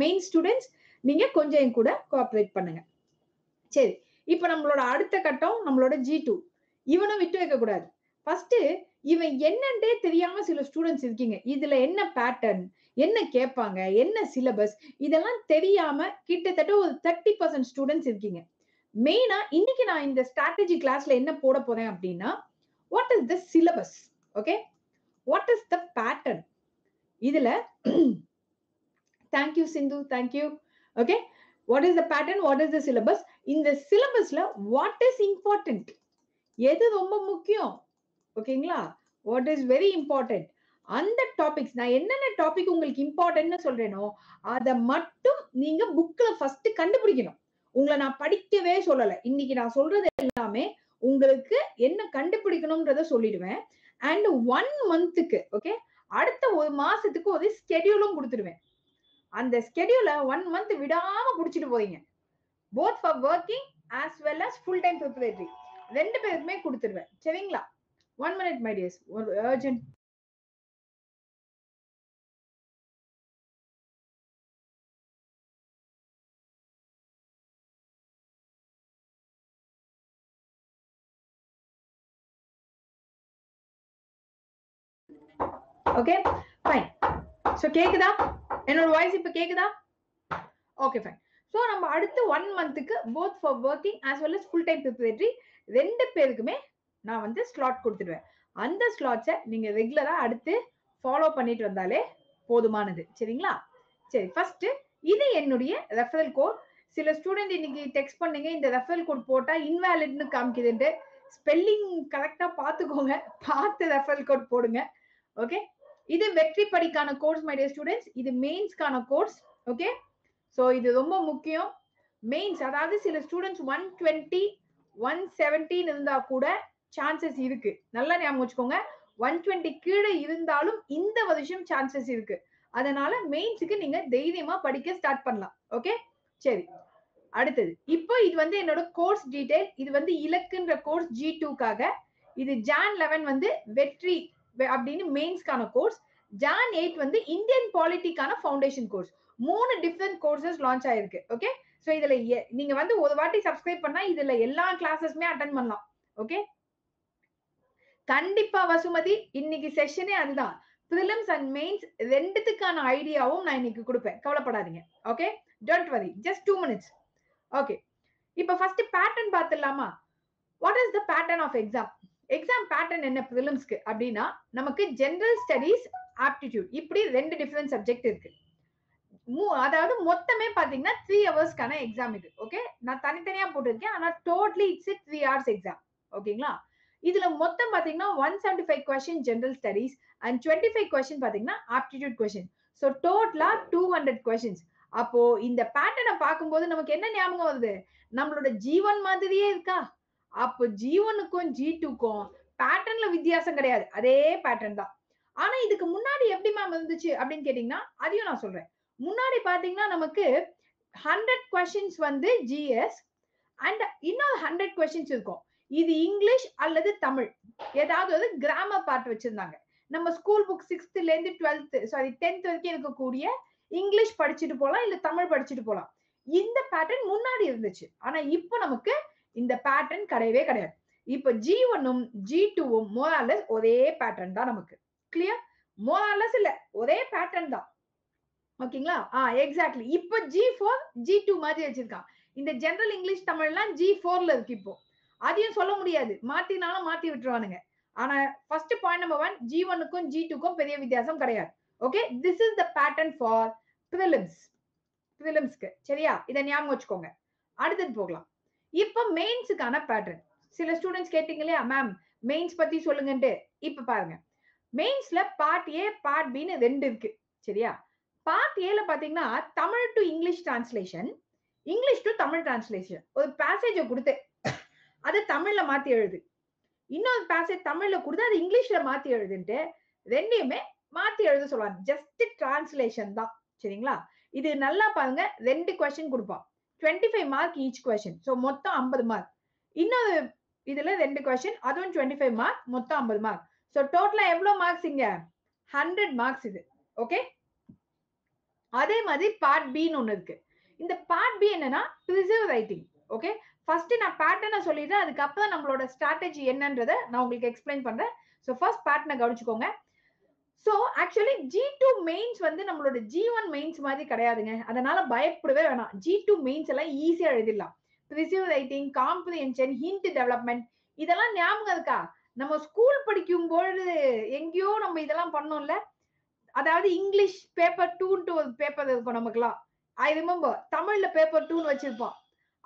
Main students நீங்க கொஞ்சம் என் கூட கோஆபரேட் பண்ணுங்க. சரி, இப்ப நம்மளோட அடுத்த கட்டம் நம்மளோட G2. இவனும் விட்டு வைக்க கூடாது. ஃபர்ஸ்ட் இவன் என்னன்றே தெரியாம சில ஸ்டூடெண்ட்ஸ் இருக்கீங்க. இதுல என்ன பேட்டர்ன், என்ன கேட்பாங்க, என்ன சிலபஸ் இதெல்லாம் தெரியாம கிட்டத்தட்ட ஒரு 30% ஸ்டூடெண்ட்ஸ் இருக்கீங்க. மெயினா இன்னைக்கு நான் இந்த ஸ்ட்ராட்டஜி கிளாஸ்ல என்ன போட போறேன் அப்படின்னா, what is the syllabus, okay, what is the pattern. இதுல thank you Sindhu, thank you. Okay, what is the pattern, what is the syllabus, இந்த சிலபஸ்ல வாட் இஸ் இம்பார்ட்டன்ட், எது ரொம்ப முக்கியம், ஓகேங்களா, வாட் இஸ் வெரி இம்பார்ட்டன்ட், அந்த டாபிக்ஸ் நான் என்னென்ன டாபிக் உங்களுக்கு இம்பார்ட்டன்ட்னு சொல்றேனோ அதை மட்டும் நீங்க புக்ல ஃபர்ஸ்ட் கண்டுபிடிக்கணும். உங்களை நான் படிக்கவே சொல்லல. இன்னைக்கு நான் சொல்றது எல்லாமே உங்களுக்கு என்ன கண்டுபிடிக்கணும்ன்றத சொல்லிடுவேன். அண்ட் 1 மந்த்துக்கு, ஓகே, அடுத்த ஒரு மாசத்துக்கு ஒரு ஸ்கெடியூலும் கொடுத்துடுவேன். அந்த ஸ்கெடியூலை 1 மந்த் விடாம புடிச்சிட்டு போறீங்க. Both for working as well as full time preparatory ரெண்டு பேருக்குமே கொடுத்துடுவேன். சரிங்களா? 1 minute my dears, ஒரு urgent. Okay fine. சோ கேக்குதா? என்னோட வாய்ஸ் இப்ப கேக்குதா? Okay fine. சோ நம்ம அடுத்து 1 மந்த்துக்கு both for working as well as full time preparatory ரெண்டு பேருக்குமே நான் வந்து ஸ்லாட் கொடுத்துடுவேன். அந்த ஸ்லாட்ஸை நீங்க ரெகுலரா அடுத்து ஃபாலோ பண்ணிட்டு வந்தாலே போதுமானது. சரிங்களா? சரி, ஃபர்ஸ்ட் இது என்னுடைய ரெஃபரல் கோட். சில ஸ்டூடெண்ட் இன்னைக்கு டெக்ஸ்ட் பண்ணீங்க, இந்த ரெஃபரல் கோட் போட்டா இன்வாலிட்னு காமிக்குதுன்ட்டு. ஸ்பெல்லிங் கரெக்டா பாத்துக்கோங்க, பார்த்து ரெஃபரல் கோட் போடுங்க. ஓகே, இது வெற்றி படிக்கான கோர்ஸ் மை டியர் ஸ்டூடெண்ட்ஸ். இது மெயின்ஸ்க்கான கோர்ஸ். ஓகே, சோ இது ரொம்ப முக்கியம். மெயின்ஸ் அதாவது சில ஸ்டூடெண்ட்ஸ் 120 117 இருந்தா கூட சான்சஸ் இருக்கு. நல்லா ஞாபகம் வச்சுக்கோங்க, 120 கீழே இருந்தாலும் இந்த வருஷம் சான்சஸ் இருக்கு. அதனால மெயின்ஸுக்கு நீங்க தைரியமா படிக்க ஸ்டார்ட் பண்ணலாம். ஓகே, சரி. அடுத்தது இப்போ இது வந்து என்னோட கோர்ஸ் டீடைல். இது வந்து இலக்குன்ற கோர்ஸ் G2க்காக. இது Jan 11 வந்து வெற்றி அப்படின்னு மெயின்ஸ்க்கான கோர்ஸ். Jan 8 வந்து இந்தியன் பாலிட்டிக்கான foundation course. 3 different courses launch ஆயிருக்கு. ஓகே, சோ இதுல நீங்க வந்து ஒரு வாட்டி சப்ஸ்கிரைப் பண்ணா இதுல எல்லா கிளாஸஸ்மே அட்டெண்ட் பண்ணலாம். ஓகே, கண்டிப்பா வசுமதி, இன்னைக்கு செஷனே அதுதான். பிரிலிம்ஸ் அண்ட் மெயின்ஸ் ரெண்டுத்துக்கான ஐடியாவும் நான் இன்னைக்கு கொடுப்பேன். கவலைப்படாதீங்க. Okay, don't worry, just 2 minutes. Okay, இப்ப ஃபர்ஸ்ட் பேட்டர்ன் பார்த்துடலாமா? What is the pattern of exam? Exam pattern என்ன பிரிலிம்ஸ்க்கு அப்படின்னா, நமக்கு ஜெனரல் ஸ்டடீஸ், ஆப்டிடியூட், இப்படி ரெண்டு டிஃபரெண்ட் சப்ஜெக்ட் இருக்கு. அதாவது மொத்தமே பாத்தீங்கன்னா 3 ஹவர்ஸ்க்கான எக்ஸாம் இது. ஓகே, நான் தனித்தனியா போட்டிருக்கேன். ஆனா டோட்டலி இட்ஸ் 3 ஹவர்ஸ் எக்ஸாம். ஓகேங்களா? இதுல மொத்தம் பாத்தீங்கன்னா 175 question general studies and 25 question பாத்தீங்கன்னா ஆப்டிடியூட் கொஸ்டின். சோ டோட்டலா 200 கொஸ்டின்ஸ். அப்போ இந்த பேட்டர்னை பார்க்கும்போது நமக்கு என்ன ஞாபகம் வருது? நம்மளோட ஜீவன் மாதிரியே இருக்கா? அப்போ G1க்கும் G2க்கும் பேட்டர்ன்ல வித்தியாசம் கிடையாது, அதே பேட்டர்ன் தான். ஆனா இதுக்கு முன்னாடி எப்படி மேம் இருந்துச்சு அப்படின்னு கேட்டீங்கன்னா, அதையும் நான் சொல்றேன். முன்னாடி பாத்தீங்கன்னா நமக்கு 100 கொஸ்டின்ஸ் வந்து GS அண்ட் இன்னொரு 100 கொஸ்டின்ஸ் இருக்கும். இது இங்கிலீஷ் அல்லது தமிழ், ஏதாவது ஒரு கிராமர் பார்ட் வச்சிருந்தாங்க. நம்ம ஸ்கூல் புக் 6th இருந்து 10th வரைக்கும் இருக்கக்கூடிய இங்கிலீஷ் படிச்சுட்டு போலாம், இல்ல தமிழ் படிச்சுட்டு போலாம். இந்த பேட்டர்ன் முன்னாடி இருந்துச்சு. ஆனா இப்போ நமக்கு இந்த பேட்டர்ன் கிடையவே கிடையாது. இப்போ G1ம் G2ம் மோராலஸ் ஒரே பேட்டர்ன் தான் நமக்கு. கிளியர்? மோராலஸ் இல்ல, ஒரே பேட்டர்ன் தான். ஓகேங்களா? எக்ஸாக்ட்லி. இப்போ G4 G2 மாதிரி வச்சிருக்கான். இந்த ஜெனரல் இங்கிலீஷ் தமிழ்லாம் G4ல இருக்கு. இப்போ அதையும் சொல்ல முடியாது, மாத்தினாலும் மாத்தி விட்டுருவானுங்க. ஆனா ஃபர்ஸ்ட் பாயிண்ட் நம்பர் 1, G1க்கும் G2க்கும் பெரிய வித்தியாசம் கிடையாது. Okay, this is the pattern for பிரிலிம்ஸ்க்கு. சரியா? இதை ஞாபகம் வச்சுக்கோங்க. அடுத்தது போகலாம். இப்போ மெயின்ஸுக்கான பேட்டர்ன். சில ஸ்டூடெண்ட்ஸ் கேட்டீங்க இல்லையா மேம் மெயின்ஸ் பத்தி சொல்லுங்கன்ட்டு. இப்ப பாருங்க, மெயின்ஸ்ல பார்ட் ஏ பார்ட் பின்னு ரெண்டு இருக்கு. சரியா? பார்ட் ஏல பாத்தீங்கன்னா Tamil to English translation, English to Tamil translation. ஒரு பேசேஜை கொடுத்து அது தமிழ்ல மாத்தி எழுது, இன்னொரு பேசேஜ் தமிழ்ல கொடுத்து அது இங்கிலீஷ்ல மாத்தி எழுதுன்ட்டு ரெண்டையுமே மாத்தி எழுத சொல்லுவாங்க. ஜஸ்ட் டிரான்ஸ்லேஷன் தான். சரிங்களா? இது நல்லா பாருங்க, 2 கொஸ்டின் கொடுப்பான், 25 மார்க் ஈச் கொஸ்டின். சோ மொத்தம் 50 மார்க். இன்னொரு இதுல 2 கொஸ்டின், அதுவும் 25 மார்க், மொத்தம் 50 மார்க். சோ டோட்டலா எவ்வளவு மார்க்ஸ் இங்க? 100 மார்க்ஸ் இது. ஓகே, அதே மாதிரி பார்ட் பின்னு ஒண்ணு இருக்கு. இந்த பார்ட் பி என்னன்னா ப்ரிசர்வ் ரைட்டிங். ஓகே, ஃபர்ஸ்ட் நான் பேட்டர்னை சொல்லிடுறேன், அதுக்கப்புறம் நம்மளோட ஸ்ட்ராட்டஜி என்னன்றதை நான் உங்களுக்கு எக்ஸ்பிளைன் பண்றேன். ஸோ ஃபர்ஸ்ட் பேட்டர்னை கவனிச்சுக்கோங்க. ஸோ ஆக்சுவலி G2 மெயின்ஸ் வந்து நம்மளோட G1 மெயின்ஸ் மாதிரி கிடையாதுங்க. அதனால பயப்படவே வேணாம். G2 மெயின்ஸ் எல்லாம் ஈஸியா எழுதிடலாம். ப்ரிசிவ் ரைட்டிங், காம்ப்ரிஹென்ஷன், ஹிண்ட் டெவலப்மெண்ட் இதெல்லாம் ஞாபகம் இருக்கா? நம்ம ஸ்கூல் படிக்கும் பொழுது எங்கேயோ நம்ம இதெல்லாம் பண்ணோம்ல. அதாவது இங்கிலீஷ் பேப்பர் 2 ஒரு பேப்பர் இருக்கும் நமக்குலாம். ஐ ரிமெம்பர் தமிழ்ல பேப்பர் 2 வச்சிருப்போம்.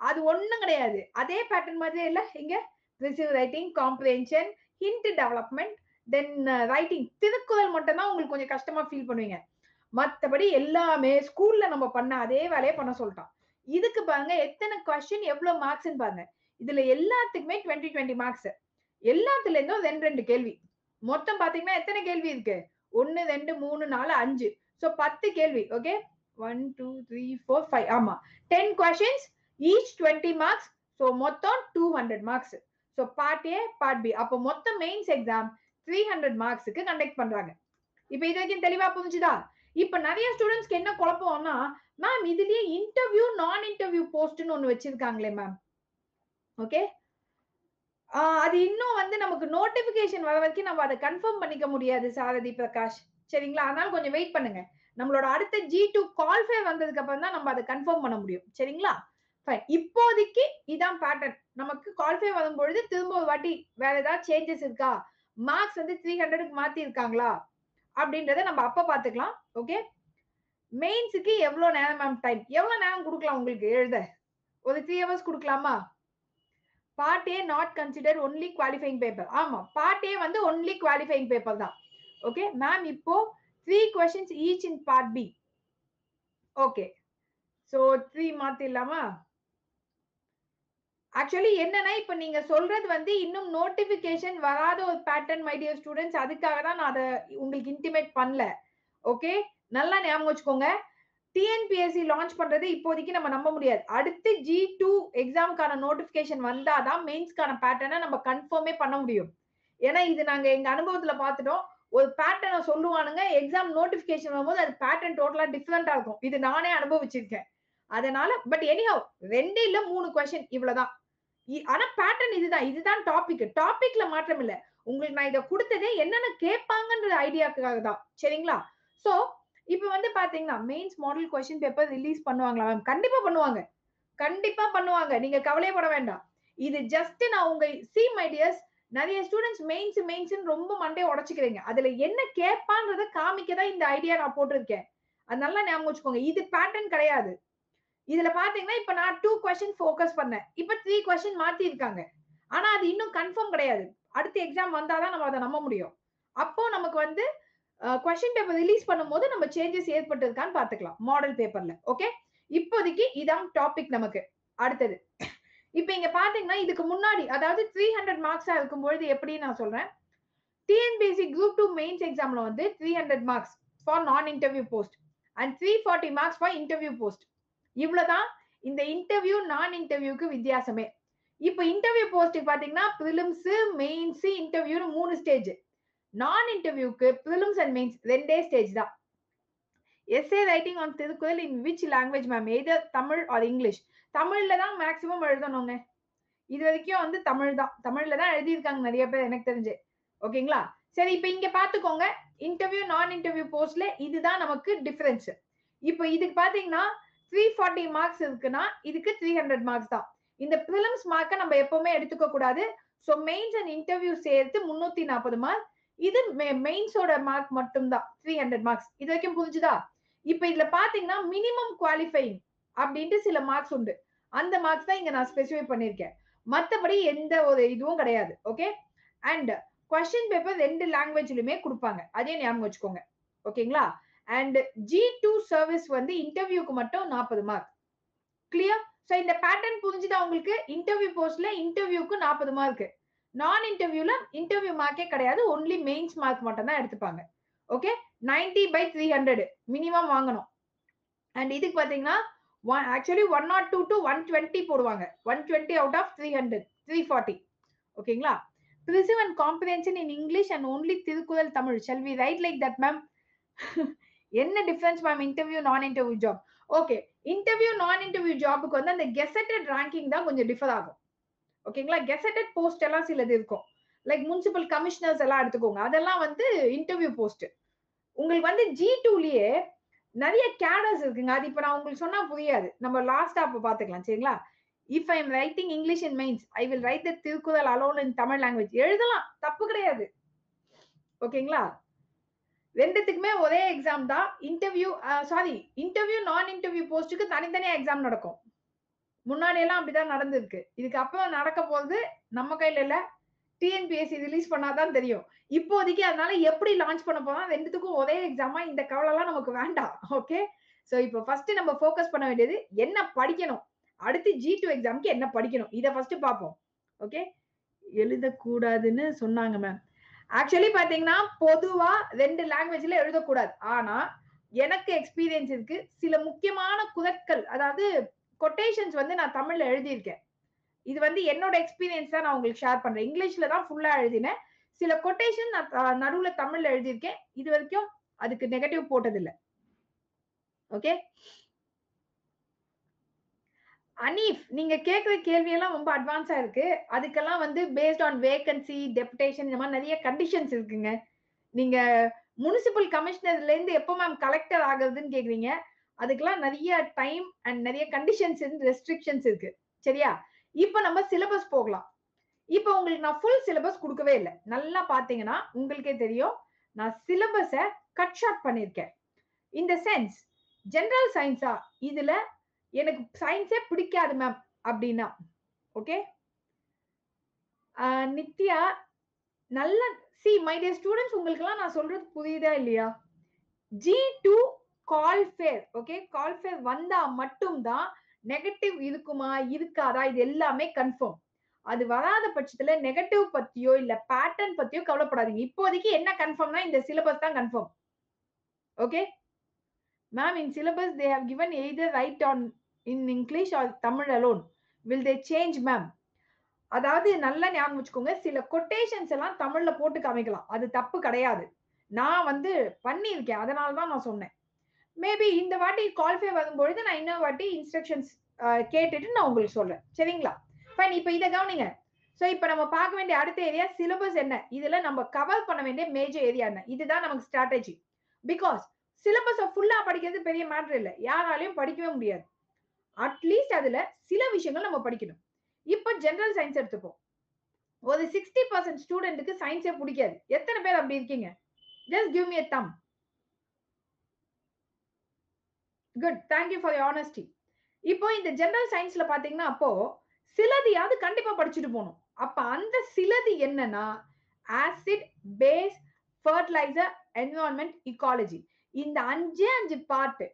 அது ஒண்ணும் கிடையாது. அதே பேட்டர்ன் மாதிரியே இல்ல இங்க receive writing, comprehension, hint development, then writing. Thirukkural மட்டும் தான் உங்களுக்கு கொஞ்சம் கஷ்டமா ஃபீல் பண்ணுவீங்க. மத்தபடி எல்லாமே ஸ்கூல்ல நம்ம பண்ண அதே வேலையை பண்ண சொல்லிட்டான். இதுக்கு பாருங்க எத்தனை கொஸ்டின் எவ்வளவு மார்க்ஸ்ன்னு பாருங்க. இதுல எல்லாத்துக்குமே 20 மார்க்ஸ். எல்லாத்துல இருந்தும் 2 கேள்வி. மொத்தம் பாத்தீங்கன்னா எத்தனை கேள்வி இருக்கு? 1 2 3 4 5. சோ 10 கேள்வி. ஓகே, 1 2 3 4 5. ஆமா, 10 questions each 20 marks. சோ மொத்தம் 200 marks. So part A, part B. அப்போ மொத்த மெயின்ஸ் எக்ஸாம் 300 மார்க்ஸ்க்கு கண்டக்ட் பண்றாங்க. இப்போ இது வரைக்கும் தெளிவா புரிஞ்சுதா? இப்ப நிறைய ஸ்டூடெண்ட்ஸ்க்கு என்ன குழப்பம்னா, மேம் இதுலயே இன்டர்வியூ நான் இன்டர்வியூ போஸ்ட்னு ஒன்னு வச்சிருக்காங்களே மேம். ஓகே, அது இன்னும் வந்து நமக்கு நோட்டிபிகேஷன் வர வரைக்கும் நம்ம அதை கன்ஃபார்ம் பண்ணிக்க முடியாது சாரதி பிரகாஷ். சரிங்களா? அதனால கொஞ்சம் வெயிட் பண்ணுங்க. நம்மளோட அடுத்த G2 குவாலிஃபை வந்ததுக்கு அப்புறம் தான் நம்ம அதை கன்ஃபார்ம் பண்ண முடியும். சரிங்களா? ஃபைன். இப்போதைக்கு இதான் பேட்டர்ன். நமக்கு குவாலிஃபை வரும்பொழுது திரும்ப ஒரு வாட்டி வேற ஏதாவது சேஞ்சஸ் இருக்கா, மார்க்ஸ் வந்து 300க்கு மாத்தி இருக்காங்களா அப்படின்றத நம்ம அப்ப பாத்துக்கலாம். ஓகே, மெயின்ஸுக்கு எவ்வளவு நேரம் மேம் டைம்? எவ்வளவு நேரம் கொடுக்கலாம் உங்களுக்கு எழுத? ஒரு 3 ஹவர்ஸ் கொடுக்கலாமா? Part A not consider only qualifying paper. ஆமா, பார்ட் ஏ வந்து ஒன்லி குவாலிஃபைங் பேப்பர் தான். ஓகே மேம், இப்போ 3 questions each in part B. Okay, so 3 மாத்திடலாமா? ஆக்சுவலி என்னன்னா இப்ப நீங்க சொல்றது வந்து இன்னும் நோட்டிபிகேஷன் வராத ஒரு பேட்டர்ன் மை டியர் ஸ்டூடெண்ட்ஸ். அதுக்காக தான் நான் அதை உங்களுக்கு இன்டிமேட் பண்ணல. ஓகே, நல்லா ஞாபகம் வச்சுக்கோங்க. டிஎன்பிஎஸ்சி லான்ச் பண்றது இப்போதைக்கு நம்ம நம்ப முடியாது. அடுத்து G2 எக்ஸாமுக்கான நோட்டிபிகேஷன் வந்தாதான் மெயின்ஸ்க்கான பேட்டர்னை நம்ம கன்ஃபார்மே பண்ண முடியும். ஏன்னா இது நாங்க எங்க அனுபவத்துல பார்த்துட்டோம். ஒரு பேட்டர்னை சொல்லுவானுங்க, எக்ஸாம் நோட்டிபிகேஷன் வரும்போது அது பேட்டர்ன் டோட்டலா டிஃபரெண்டா இருக்கும். இது நானே அனுபவிச்சிருக்கேன். அதனால பட் எனிஹவ் 2 இல்ல 3 கொஸ்டின் இவ்வளவுதான். ஆனா பேட்டர்ன் இதுதான். இதுதான் டாபிக். டாபிக்ல மாற்றம் இல்ல. உங்களுக்கு நான் இத கொடுத்ததே என்னென்ன கேட்பாங்கன்ற ஐடியாக்காக தான். சரிங்களா? சோ இப்ப வந்து பாத்தீங்கன்னா mains model question paper release பண்ணுவாங்களா மேம்? கண்டிப்பா பண்ணுவாங்க. கண்டிப்பா பண்ணுவாங்க. நீங்க கவலையப்பட வேண்டாம். இது ஜஸ்ட் நான் உங்க மை டியர்ஸ், நிறைய ஸ்டூடெண்ட்ஸ் மெயின்ஸ்ன்னு ரொம்ப மண்டைய உடைச்சுக்கிறீங்க. அதுல என்ன கேட்பான்றத காமிக்க தான் இந்த ஐடியா நான் போட்டிருக்கேன். அது நல்லா ஞாபகம் வச்சுக்கோங்க. இது பேட்டர்ன் கிடையாது. இதுல பாத்தீங்கன்னா இப்ப நான் 2 கொஸ்டின் ஃபோக்கஸ் பண்ணேன். இப்ப 3 கொஸ்டின் மாத்தி இருக்காங்க. ஆனா அது இன்னும் கன்ஃபார்ம் கிடையாது. அடுத்த எக்ஸாம் வந்தாதான் நம்ம அதை நம்ப முடியும். அப்போ நமக்கு வந்து கொஸ்டின் பேப்பர் ரிலீஸ் பண்ணும்போது நம்ம சேஞ்சஸ் ஏற்பட்டிருக்கான்னு பாத்துக்கலாம் மாடல் பேப்பர்ல. ஓகே, இப்போதைக்கு இதான் டாபிக் நமக்கு. அடுத்தது இப்ப இங்க பாத்தீங்கன்னா இதுக்கு முன்னாடி அதாவது 300 மார்க்ஸா இருக்கும்பொழுது எப்படி நான் சொல்றேன். டிஎன்பிஎஸ்சி குரூப் 2 மெயின்ஸ் எக்ஸாம்ல வந்து 300 marks for non interview post and 340 marks for interview post. இவ்வளவுதான் இந்த இன்டர்வியூ நான் இன்டர்வியூக்கு வித்தியாசமே. இப்ப இன்டர்வியூ போஸ்ட் பாத்தீங்கன்னா பிரிலிம்ஸ், மெயின்ஸ், இன்டர்வியூன்னு 3 ஸ்டேஜ். நான் இன்டர்வியூக்கு பிரிலிம்ஸ் அண்ட் மெயின்ஸ் 2 ஸ்டேஜ் தான். Essay writing on Thirukkural in which language ma'am? Either Tamil or English. தமிழ்ல தான் மேக்ஸிமம் எழுதணுங்க. இது வரைக்கும் வந்து தமிழ் தான். தமிழ்ல தான் எழுதியிருக்காங்க நிறைய பேர் எனக்கு தெரிஞ்சு. ஓகேங்களா? சரி, இப்ப இங்க பாத்துக்கோங்க. இன்டர்வியூ நான் இன்டர்வியூ போஸ்ட்ல இதுதான் நமக்கு டிஃபரன்ஸ். இப்ப இதுக்கு பாத்தீங்கன்னா 340 மார்க்ஸ் இருக்குன்னா இதுக்கு 300 மார்க்ஸ் தான். இந்த பிரிலிம்ஸ் மார்க்கை நம்ம எப்பவுமே எடுத்துக்க கூடாது. சோ மெயின்ஸ் அண்ட் இன்டர்வியூ சேர்த்து 340 மார்க். இது மெயின்ஸோட மார்க் மட்டும் தான் 300 மார்க்ஸ். இது வரைக்கும் புரிஞ்சுதா? இப்ப இதுல பாத்தீங்கன்னா மினிமம் குவாலிஃபைங் அப்படின்ட்டு சில மார்க்ஸ் உண்டு. அந்த மார்க்ஸ் தான் இங்க நான் ஸ்பெசிஃபை பண்ணிருக்கேன். மத்தபடி எந்த ஒரு இதுவும் கிடையாது. ஓகே, அண்ட் கொஸ்டின் பேப்பர் 2 லாங்குவேஜ்லயுமே கொடுப்பாங்க. அதே ஞாபகம் வச்சுக்கோங்க. ஓகேங்களா? அண்ட் G2 சர்வீஸ் வந்து இன்டர்வியூக்கு மட்டும் 40 மார்க். கிளியர்? சோ இந்த பேட்டர்ன் புரிஞ்சுதா உங்களுக்கு? இன்டர்வியூ போஸ்ட்ல இன்டர்வியூக்கு 40 மார்க், நான் இன்டர்வியூல இன்டர்வியூ மார்க்கே கிடையாது. ஒன்லி மெயின்ஸ் மார்க் மட்டும் தான் எடுத்துப்பாங்க. ஓகே, 90/300 மினிமம் வாங்கணும். அண்ட் இதுக்கு பாத்தீங்கன்னா ஆக்சுவலி 102 to 120 போடுவாங்க. 120 out of 300, 340. ஓகேங்களா? Preserve and comprehension in English and only Thirukkural Tamil. Shall we write like that, ma'am? என்ன டிஃபரன்ஸ் மேம் இன்டர்வியூ நான் இன்டர்வியூ ஜாப்? ஓகே, இன்டர்வியூ நான் இன்டர்வியூ ஜாபுக்கு வந்து அந்த கெசட்டட் ரேங்கிங் தான் கொஞ்சம் டிஃபர் ஆகும். ஓகேங்களா? கெசட்டட் போஸ்ட் எல்லாம் சிலது இருக்கும். லைக் முனிசிபல் கமிஷனர்ஸ் எல்லாம் எடுத்துக்கோங்க. அதெல்லாம் வந்து இன்டர்வியூ போஸ்ட். உங்களுக்கு வந்து G2லயே நிறைய கேடர்ஸ் இருக்குங்க. அது இப்ப நான் உங்களுக்கு சொன்னா புரியாது. நம்ம லாஸ்டா அப்ப பாத்துக்கலாம். சரிங்களா? If I am writing English in mains, I will write the Thirukkural alone in Tamil language. எழுதலாம், தப்பு கிடையாது. ஓகேங்களா? ரெண்டுத்துக்குமே ஒரே எக்ஸாம் தான். இன்டர்வியூ நான் இன்டர்வியூ போஸ்ட்டுக்கு தனித்தனியா எக்ஸாம் நடக்கும். முன்னாடி எல்லாம் அப்படிதான் நடந்திருக்கு. இதுக்கு அப்புறம் நடக்க போறது நம்ம கையில இல்ல. டிஎன்பிஎஸ்சி ரிலீஸ் பண்ணாதான் தெரியும். இப்போதைக்கு அதனால எப்படி லான்ச் பண்ண போறோம், ரெண்டுத்துக்கும் ஒரே எக்ஸாமா, இந்த கவலைலாம் நமக்கு வேண்டாம். ஓகே, சோ இப்போ ஃபர்ஸ்ட் நம்ம ஃபோக்கஸ் பண்ண வேண்டியது என்ன படிக்கணும், அடுத்து G2 எக்ஸாம்க்கு என்ன படிக்கணும், இத ஃபர்ஸ்ட் பாப்போம். ஓகே, எழுதக்கூடாதுன்னு சொன்னாங்க மேம். ஆக்சுவலி பாத்தீங்கன்னா பொதுவா 2 லாங்குவேஜ்ல எழுதக்கூடாது. ஆனா எனக்கு எக்ஸ்பீரியன்ஸ் இருக்கு. சில முக்கியமான குதட்கள், அதாவது கொட்டேஷன்ஸ் வந்து நான் தமிழ்ல எழுதியிருக்கேன். இது வந்து என்னோட எக்ஸ்பீரியன்ஸ் தான் நான் உங்களுக்கு ஷேர் பண்றேன். இங்கிலீஷ்ல தான் ஃபுல்லா எழுதினேன். சில கொட்டேஷன் நான் நடுவுல தமிழ்ல எழுதியிருக்கேன். இது வரைக்கும் அதுக்கு நெகட்டிவ் போட்டது இல்ல. ஓகே, அனீஃப், நீங்க கேக்குற கேள்வி எல்லாம் ரொம்ப அட்வான்ஸா இருக்கு. அதுக்கெல்லாம் வந்து பேஸ்ட் ஆன் வேகன்சி, டெபுடேஷன், இந்த மாதிரி நிறைய கண்டிஷன்ஸ் இருக்குங்க. நீங்க முனிசிபல் கமிஷனர்ல இருந்து எப்போ மேம் கலெக்டர் ஆகுறதுன்னு கேக்குறீங்க. அதுக்கெல்லாம் நிறைய டைம் அண்ட் நிறைய கண்டிஷன்ஸ் அண்ட் ரெஸ்ட்ரிக்ஷன்ஸ் இருக்கு. சரியா? இப்ப நம்ம சிலபஸ் போகலாம். இப்ப உங்களுக்கு நான் ஃபுல் சிலபஸ் கொடுக்கவே இல்லை. நல்லா பாத்தீங்கன்னா உங்களுக்கே தெரியும், நான் சிலபஸ கட் ஷார்ட் பண்ணிருக்கேன். இந்த சென்ஸ் ஜெனரல் சயின்ஸா, இதுல எனக்கு சயின்ஸே பிடிக்காது மேம் அப்படின்னா, ஓகே, நித்யா, நல்ல மை டியர் ஸ்டூடெண்ட்ஸ், உங்களுக்கு எல்லாம் நான் சொல்றது புரியுதா இல்லையா? G2 கால் ஃபேர், ஓகே, கால் ஃபேர் வந்தா மட்டும்தான் நெகட்டிவ் இருக்குமா இருக்காதா இது எல்லாமே கன்ஃபார்ம். அது வராத பட்சத்துல நெகட்டிவ் பத்தியோ இல்ல பேட்டர்ன் பத்தியோ கவலைப்படாதீங்க. இப்போதைக்கு என்ன கன்ஃபார்ம்னா இந்த சிலபஸ் தான் confirm. Okay ma'am, in syllabus they have given either write on in English or Tamil alone. Will they change ma'am? அதாவது நல்லா ஞாபகம் வச்சுக்கோங்க, சில கொட்டேஷன்ஸ் எல்லாம் தமிழ்ல போட்டு காமிக்கலாம். அது தப்பு கிடையாது. நான் வந்து பண்ணியிருக்கேன், அதனால தான் நான் சொன்னேன். மேபி இந்த வாட்டி கால்ஃபே வரும்பொழுது நான் இன்னொரு வாட்டி இன்ஸ்ட்ரக்ஷன்ஸ் கேட்டுட்டு நான் உங்களுக்கு சொல்றேன். சரிங்களா? ஃபைன், இப்ப இதை கவனிங்க. சோ இப்ப நம்ம பார்க்க வேண்டிய அடுத்த ஏரியா சிலபஸ் என்ன, இதுல நம்ம கவர் பண்ண வேண்டிய மேஜர் ஏரியா என்ன, இதுதான் நமக்கு ஸ்ட்ராட்டஜி. பிகாஸ் சிலபஸ ஃபுல்லா படிக்கிறது பெரிய மேட்டர் இல்ல, யாராலையும் படிக்கவே முடியாது. அட்லீஸ்ட் அதுல சில விஷயங்கள் நம்ம படிக்கணும். இப்ப ஜெனரல் சயின்ஸ் எடுத்துப்போம். ஒரு 60% ஸ்டூடெண்ட்டுக்கு சயின்ஸே பிடிக்காது. எத்தனை பேர் அப்படி இருக்கீங்க? Just give me a thumb. Good, thank you for your honesty. இப்போ இந்த ஜெனரல் சயின்ஸ்ல பாத்தீங்கன்னா அப்போ சிலதியாவது கண்டிப்பா படிச்சுட்டு போகணும். அப்ப அந்த சிலது என்னன்னா acid, base, fertiliser, environment, ecology. இந்த 5 பார்ட்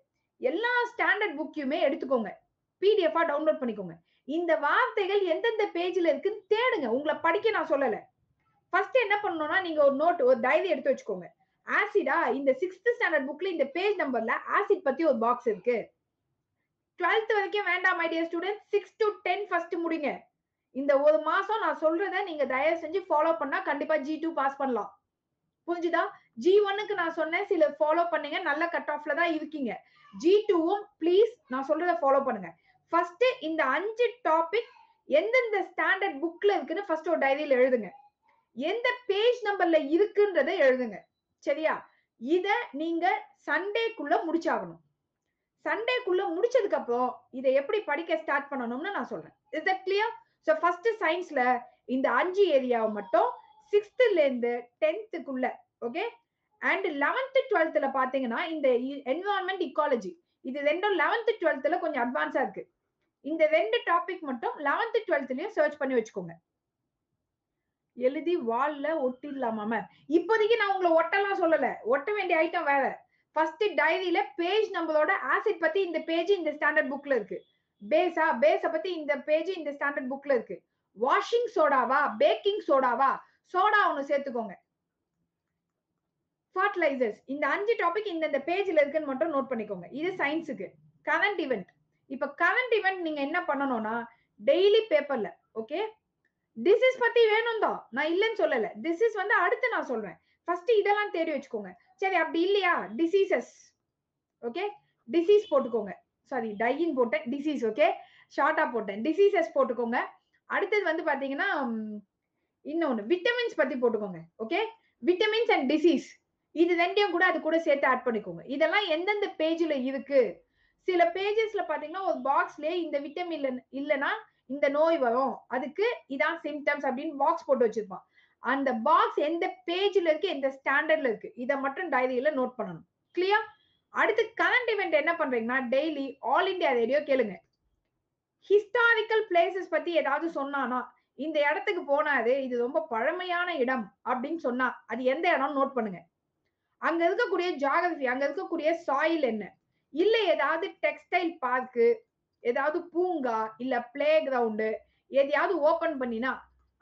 எல்லா ஸ்டாண்டர்ட் புக்கையுமே எடுத்துக்கோங்க, பிடிஎஃபா டவுன்லோட் பண்ணிக்கோங்க. இந்த வார்த்தைகள் எந்தெந்த பேஜ்ல இருக்குன்னு தேடுங்க. உங்களை படிக்க நான் சொல்லல. ஃபர்ஸ்ட் என்ன பண்ணணும்னா, நீங்க ஒரு நோட், ஒரு டைரி எடுத்து வச்சுக்கோங்க. ஆசிடா, இந்த 6th ஸ்டாண்டர்ட் புக்ல இந்த பேஜ் நம்பர்ல ஆசிட் பத்தி ஒரு பாக்ஸ் இருக்கு. 12th வரைக்கும் வேண்டாம் my dear student, 6 to 10 first முடிங்க. இந்த ஒரு மாசம் நான் சொல்றத நீங்க தயவு செஞ்சு ஃபாலோ பண்ணா கண்டிப்பா G2 பாஸ் பண்ணலாம். புரிஞ்சுதா? G1க்கு நான் சொன்னேன், சில ஃபாலோ பண்ணுங்க, நல்ல கட் ஆஃப்ல தான் இருக்கீங்க. G2வும் ப்ளீஸ் நான் சொல்றத ஃபாலோ பண்ணுங்க. ஃபர்ஸ்ட் இந்த 5 டாபிக் எந்தெந்த ஸ்டாண்டர்ட் புக்ல இருக்குன்னு ஃபர்ஸ்ட் ஒரு டைரியில எழுதுங்க. எந்த பேஜ் நம்பர்ல இருக்குன்றதை எழுதுங்க. சரியா? இத நீங்க சண்டேக்குள்ள முடிச்சாகணும். சண்டேக்குள்ள முடிச்சதுக்கு அப்புறம் இதை எப்படி படிக்க ஸ்டார்ட் பண்ணணும்னு நான் சொல்றேன். Is that clear? So first சயின்ஸ்ல இந்த 5 ஏரியாவை மட்டும் 6th இருந்து 10th okay, and 11th 12th பாத்தீங்கன்னா இந்த என்விரான்மெண்ட், இக்காலஜி, இது ரெண்டும் 11th 12th கொஞ்சம் அட்வான்ஸா இருக்கு. இந்த 2 டாபிக் மட்டும் 11th 12th சர்ச் பண்ணி வச்சுக்கோங்க. எழுதி வால்ல ஒட்டிடலாமா மேம்? இப்போதைக்கு நான் உங்களை ஒட்டலாம் சொல்லல, ஒட்ட வேண்டிய ஐட்டம் வேற. ஃபர்ஸ்ட் டைரியில பேஜ் நம்பரோட ஆசிட் பத்தி இந்த பேஜ் இந்த ஸ்டாண்டர்ட் புக்ல இருக்கு. பேஸ பத்தி இந்த பேஜ் இந்த ஸ்டாண்டர்ட் புக்ல இருக்கு. வாஷிங் சோடாவா, பேக்கிங் சோடாவா, சோடா ஒன்னு சேர்த்துக்கோங்க. ஃபர்டிலைசர்ஸ், இந்த 5 டாபிக் இந்த பேஜ்ல இருக்குன்னு மட்டும் நோட் பண்ணிக்கோங்க. இது சயின்ஸுக்கு. கரண்ட் ஈவென்ட், இப்ப கரண்ட் ஈவென்ட் நீங்க என்ன பண்ணணும்னா டெய்லி பேப்பர்ல, ஓகே, டிசீஸ் பத்தி வேணும் தான், நான் இல்லைன்னு சொல்லல. டிசீஸ் வந்து அடுத்து நான் சொல்றேன். ஃபர்ஸ்ட் இதெல்லாம் தேடி வச்சுக்கோங்க. சரி, அப்படி இல்லையா டிசீசஸ், ஓகே. டிசீஸ் போட்டுக்கோங்க. சாரி, டையின் போட்டேன், டிசீஸ். ஓகே, ஷார்ட்டா போட்டேன். டிசீசஸ் போட்டுக்கோங்க. அடுத்தது வந்து பாத்தீங்கன்னா இன்னொன்னு விட்டமின்ஸ் பத்தி போட்டுக்கோங்க. ஓகே, விட்டமின்ஸ் அண்ட் டிசீஸ் இது ரெண்டையும் கூட அது கூட சேர்த்து ஆட் பண்ணிக்கோங்க. இதெல்லாம் எந்தெந்த பேஜ்ல இருக்கு? சில பேஜஸ்ல பாத்தீங்கன்னா ஒரு பாக்ஸ்லயே இந்த விட்டமின் இல்லனா இந்த நோய் வரும், அதுக்கு இதான் சிம்டம்ஸ் அப்படின்னு பாக்ஸ் போட்டு வச்சிருப்பான். அந்த பாக்ஸ் எந்த பேஜ்ல இருக்கு, எந்த ஸ்டாண்டர்ட்ல இருக்கு, இத மட்டும் டைரியில நோட் பண்ணணும். கிளியர்? அடுத்து கரண்ட் இவெண்ட் என்ன பண்றீங்கன்னா டெய்லி ஆல் இந்தியா ரேடியோ கேளுங்க. ஹிஸ்டாரிக்கல் பிளேசஸ் பத்தி ஏதாவது சொன்னானா, இந்த இடத்துக்கு போனாரு, இது ரொம்ப பழமையான இடம் அப்படின்னு சொன்னா அது எந்த இடம் நோட் பண்ணுங்க. அங்க இருக்கக்கூடிய ஜியோகிராபி, அங்க இருக்கக்கூடிய சாயில் என்ன, இல்ல ஏதாவது டெக்ஸ்டைல் பார்க்கு, ஏதாவது பூங்கா, இல்ல பிளே கிரவுண்ட் எதையாவது ஓபன் பண்ணினா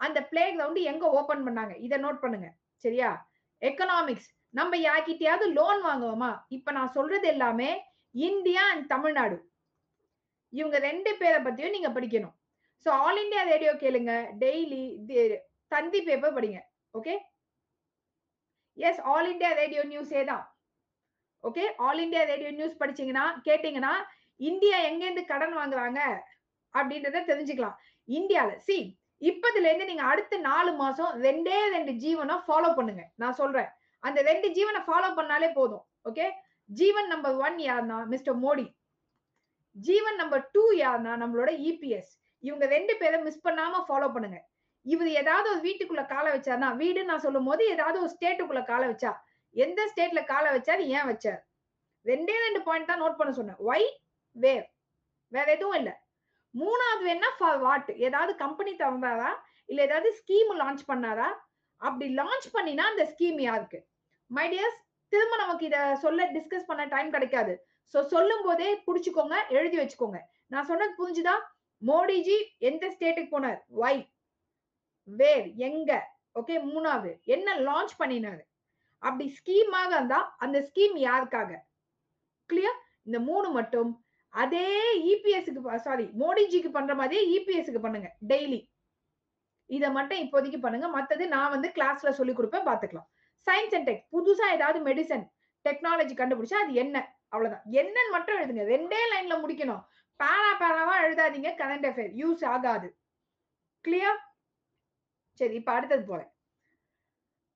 அந்த பிளே கிரவுண்ட் எங்க ஓபன் பண்ணாங்க இத நோட் பண்ணுங்க. சரியா? எக்கனாமிக்ஸ், நம்ம யார்கிட்டயாவது லோன் வாங்குவோமா? இப்ப நான் சொல்றது எல்லாமே இந்தியா அண்ட் தமிழ்நாடு, இவங்க 2 பேரை பத்தியும் நீங்க படிக்கணும். சோ ஆல் இந்தியா ரேடியோ கேளுங்க, டெய்லி தந்தி பேப்பர் படிங்க. Okay, yes, All India Radio நியூஸே தான். Okay, All India Radio news படிச்சீங்கன்னா கேட்டீங்கன்னா இந்தியா எங்க இருந்து கடன் வாங்குறாங்க அப்படின்றத தெரிஞ்சுக்கலாம். இந்தியால இப்பதுல இருந்து நீங்க அடுத்த 4 மாசம் 2 ஜீவனை ஃபாலோ பண்ணுங்க. நான் சொல்றேன், அந்த 2 ஜீவனை ஃபாலோ பண்ணாலே போதும். ஓகே, ஜீவன் நம்பர் 1 யாருன்னா மிஸ்டர் மோடி, ஜீவன் நம்பர் 2 யாருன்னா நம்மளோட இபிஎஸ். இவங்க 2 பேரை மிஸ் பண்ணாம ஃபாலோ பண்ணுங்க. இவர் ஏதாவது ஒரு வீட்டுக்குள்ள காலை வச்சாருன்னா, வீடு நான் சொல்லும் போது ஏதாவது ஒரு ஸ்டேட்டுக்குள்ள காலை வச்சா எந்த ஸ்டேட்ல காலை வச்சாரு, ஏன் வச்சார், 2 பாயிண்ட் தான் நோட் பண்ண சொன்னேன். ஒய், வேர், வேற எதுவும் இல்ல. மூணாவது வேணா ஃபார் வாட், ஏதாவது கம்பெனி திறந்தாரா, இல்ல ஏதாவது ஸ்கீம் லான்ச் பண்ணாரா, அப்படி லான்ச் பண்ணினா அந்த ஸ்கீம் யாருக்கு. மை டியர்ஸ், திரும்ப நமக்கு இத சொல்ல டிஸ்கஸ் பண்ண டைம் கிடைக்காது. சோ சொல்லும் போதே புடிச்சுக்கோங்க, எழுதி வச்சுக்கோங்க. நான் சொன்னது புரிஞ்சுதா? மோடிஜி எந்த ஸ்டேட்டுக்கு போனார், ஒய், வேர், எங்க, ஓகே, மூணாவது என்ன லான்ச் பண்ணினாரு, அப்படி ஸ்கீமாக இருந்தா அந்த ஸ்கீம் யாருக்காக. கிளியர்? இந்த 3 மட்டும் அதே இபிஎஸ்க்கு, சாரி மோடிஜிக்கு பண்ற மாதிரி இபிஎஸ்க்கு பண்ணுங்க டெய்லி. இத மட்டும் இப்போதைக்கு பண்ணுங்க. மத்தது நான் வந்து கிளாஸ்ல சொல்லி கொடுப்பேன், பாத்துக்கலாம். சயின்ஸ் அண்ட் டெக், புதுசா ஏதாவது மெடிசன் டெக்னாலஜி கண்டுபிடிச்சா அது என்ன, அவ்வளவுதான். என்னன்னு மட்டும் எழுதுங்க. 2 லைன்ல முடிக்கணும். பேராவா எழுதாதீங்க. கரண்ட் அஃபேர் யூஸ் ஆகாது. கிளியர்? சரி, இப்ப அடுத்தது போறேன்.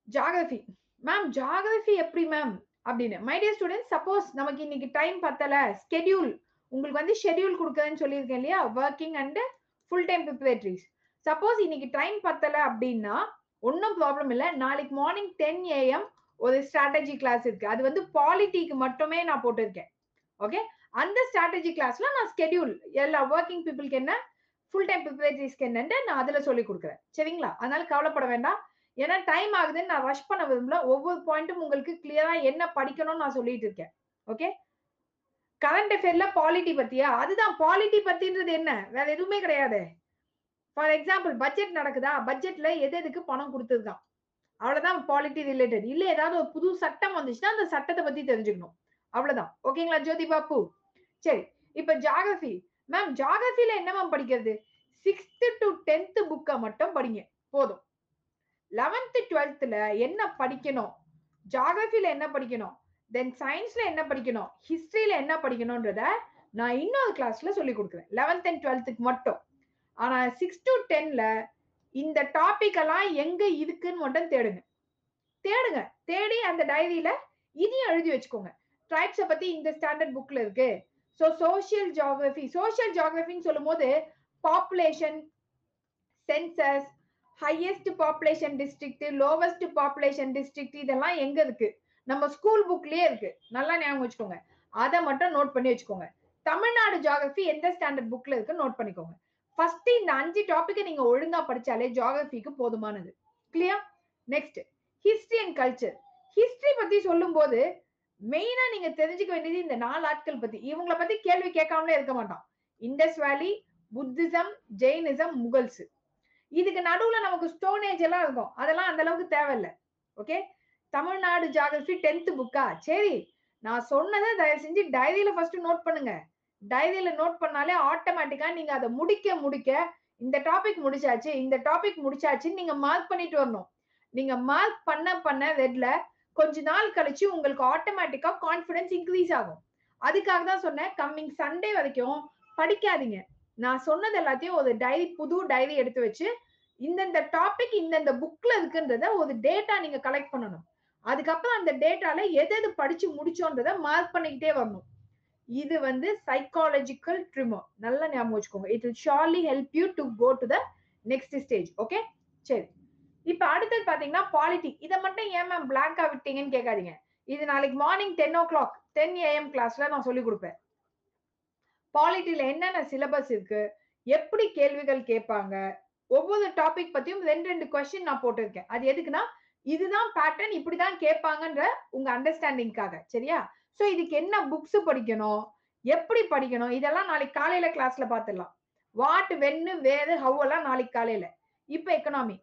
ஜியோகிராபி. மேம் ஜியோகிராபி எப்படி மேம் அப்படின்னு. மை டியர் ஸ்டூடெண்ட்ஸ், சப்போஸ் நமக்கு இன்னைக்கு டைம் பத்தல, ஸ்கெடியூல் உங்களுக்கு வந்து ஷெட்யூல் கொடுக்குறேன்னு சொல்லியிருக்கேன் இல்லையா, working and full time preparatories. Suppose இன்னைக்கு டைம் பத்தல அப்படின்னா ஒன்னும் ப்ராப்ளம் இல்ல. நாளைக்கு மார்னிங் 10 AM ஒரு ஸ்ட்ராட்டஜி கிளாஸ் இருக்கு. அது வந்து பாலிட்டிக்கு மட்டுமே நான் போட்டிருக்கேன். ஓகே, அந்த ஸ்ட்ராட்டஜி கிளாஸ்ல நான் ஸ்கெடியூல் எல்லா ஒர்க்கிங் பீப்புளுக்கு என்ன, ஃபுல் டைம் ப்ரிப்பரேட்டரிஸ்க்கு என்னன்னு நான் அதுல சொல்லி கொடுக்குறேன். சரிங்களா? அதனால கவலைப்பட வேண்டாம். ஏன்னா டைம் ஆகுதுன்னு நான் ரஷ் பண்ண விரும்பல. ஒவ்வொரு பாயிண்ட்டும் உங்களுக்கு கிளியரா என்ன படிக்கணும்னு நான் சொல்லிட்டு இருக்கேன். ஓகே, கரண்ட் அஃபேர்ல பாலிட்டி பத்தியா, அதுதான் பாலிட்டி பத்தின்றது என்ன, வேற எதுவுமே கிடையாது. ஃபார் எக்ஸாம்பிள் பட்ஜெட் நடக்குதா, பட்ஜெட்ல எது எதுக்கு பணம் கொடுத்துருக்கான், அவ்வளவுதான் பாலிட்டி ரிலேட்டட். இல்ல ஏதாவது ஒரு புது சட்டம் வந்துச்சுன்னா அந்த சட்டத்தை பத்தி தெரிஞ்சுக்கணும், அவ்வளவுதான். ஓகேங்களா ஜோதி பாப்பு? சரி, இப்ப ஜியோகிராபி. மேம் ஜியோகிராபில என்ன மேம் படிக்கிறது? 6th to 10th புக்கை மட்டும் படிங்க போதும். 11th 12thல என்ன படிக்கணும், ஜியோகிராபில என்ன படிக்கணும், தென் சயின்ஸ்ல என்ன படிக்கணும், ஹிஸ்டரியில என்ன படிக்கணும்ன்றத நான் இன்னொரு கிளாஸ்ல சொல்லி கொடுக்குறேன் 11th and 12th மட்டும். ஆனா 6 to 10ல இந்த டாபிக் எல்லாம் எங்க இருக்குன்னு மட்டும் தேடுங்க. தேடி அந்த டைரியில இதையும் எழுதி வச்சுக்கோங்க. ட்ரைப்ஸை பத்தி இந்த ஸ்டாண்டர்ட் புக்ல இருக்கு. சோ சோசியல் ஜியோகிராபின்னு சொல்லும் போது population, census, highest population district, lowest population district, இதெல்லாம் எங்க இருக்கு, நம்ம ஸ்கூல் புக்லயே இருக்கு. நல்லா ஞாபகம் வச்சுக்கோங்க. அதை மட்டும் நோட் பண்ணி வச்சுக்கோங்க. தமிழ்நாடு ஜியோகிராபி எந்த ஸ்டாண்டர்ட் புக்ல இருக்கு நோட் பண்ணிக்கோங்க. ஃபர்ஸ்ட் இந்த 5 டாபிக்கை நீங்க ஒழுங்கா படிச்சாலே ஜியோகிராபிக்கு போதுமானது. Clear? Next history and culture. History பத்தி சொல்லும் போது மெயினா நீங்க தெரிஞ்சுக்க வேண்டியது இந்த 4 ஆட்கள் பத்தி. இவங்களை பத்தி கேள்வி கேட்காமலே இருக்க மாட்டான். இண்டஸ் வேலி, புத்திசம், ஜெயினிசம், முகல்ஸ். இதுக்கு நடுவுல நமக்கு ஸ்டோன் ஏஜ் எல்லாம் இருக்கும், அதெல்லாம் அந்த அளவுக்கு தேவையில்லை. ஓகே, தமிழ்நாடு ஜியோகிராபி 10th புக்கா? சரி, நான் சொன்னதை தயவு செஞ்சு டைரியில ஃபர்ஸ்ட் நோட் பண்ணுங்க. டைரியில நோட் பண்ணாலே ஆட்டோமேட்டிக்கா நீங்க அதை முடிக்க இந்த டாபிக் முடிச்சாச்சு, இந்த டாபிக் முடிச்சாச்சுன்னு நீங்க மார்க் பண்ணிட்டு வரணும். நீங்க மார்க் பண்ண ரெட்ல கொஞ்ச நாள் கழிச்சு உங்களுக்கு ஆட்டோமேட்டிக்கா கான்பிடன்ஸ் இன்க்ரீஸ் ஆகும். அதுக்காக தான் சொன்னேன் கம்மிங் சண்டே வரைக்கும் படிக்காதீங்க. நான் சொன்னது எல்லாத்தையும் ஒரு டைரி, புது டைரி எடுத்து வச்சு இந்தந்த டாபிக் இந்தந்த புக்ல இருக்குன்றத ஒரு டேட்டா நீங்க கலெக்ட் பண்ணணும். அதுக்கப்புறம் அந்த டேட்டால எது எது படிச்சு முடிச்சோன்றத மார்க் பண்ணிக்கிட்டே வரணும். இது வந்து சைக்காலஜிக்கல் ட்ரிமர். நல்லா ஞாபகம் வச்சுக்கோங்க. It will surely help you to go to the next stage. Okay, சரி. இப்ப அடுத்தது பாத்தீங்கன்னா பாலிட்டி. இதை மட்டும் ஏன் மேம் பிளாங்கா விட்டீங்கன்னு கேட்காதீங்க. இது நாளைக்கு மார்னிங் 10 o'clock 10 AM கிளாஸ்ல நான் சொல்லி கொடுப்பேன். பாலிட்டில என்னென்ன சிலபஸ் இருக்கு, எப்படி கேள்விகள் கேட்பாங்க, ஒவ்வொரு டாபிக் பத்தியும் 2 கொஸ்டின் நான் போட்டிருக்கேன். அது எதுக்குன்னா இதுதான் பேட்டர்ன், இப்படிதான் கேட்பாங்கன்ற உங்க அண்டர்ஸ்டாண்டிங்காக. சரியா? சோ இதுக்கு என்ன புக்ஸ் படிக்கணும், எப்படி படிக்கணும், இதெல்லாம் நாளைக்கு காலையில கிளாஸ்ல பாத்துடலாம். வாட், வென், வேர், ஹவ் எல்லாம் நாளைக்கு காலையில. இப்ப எக்கனாமி.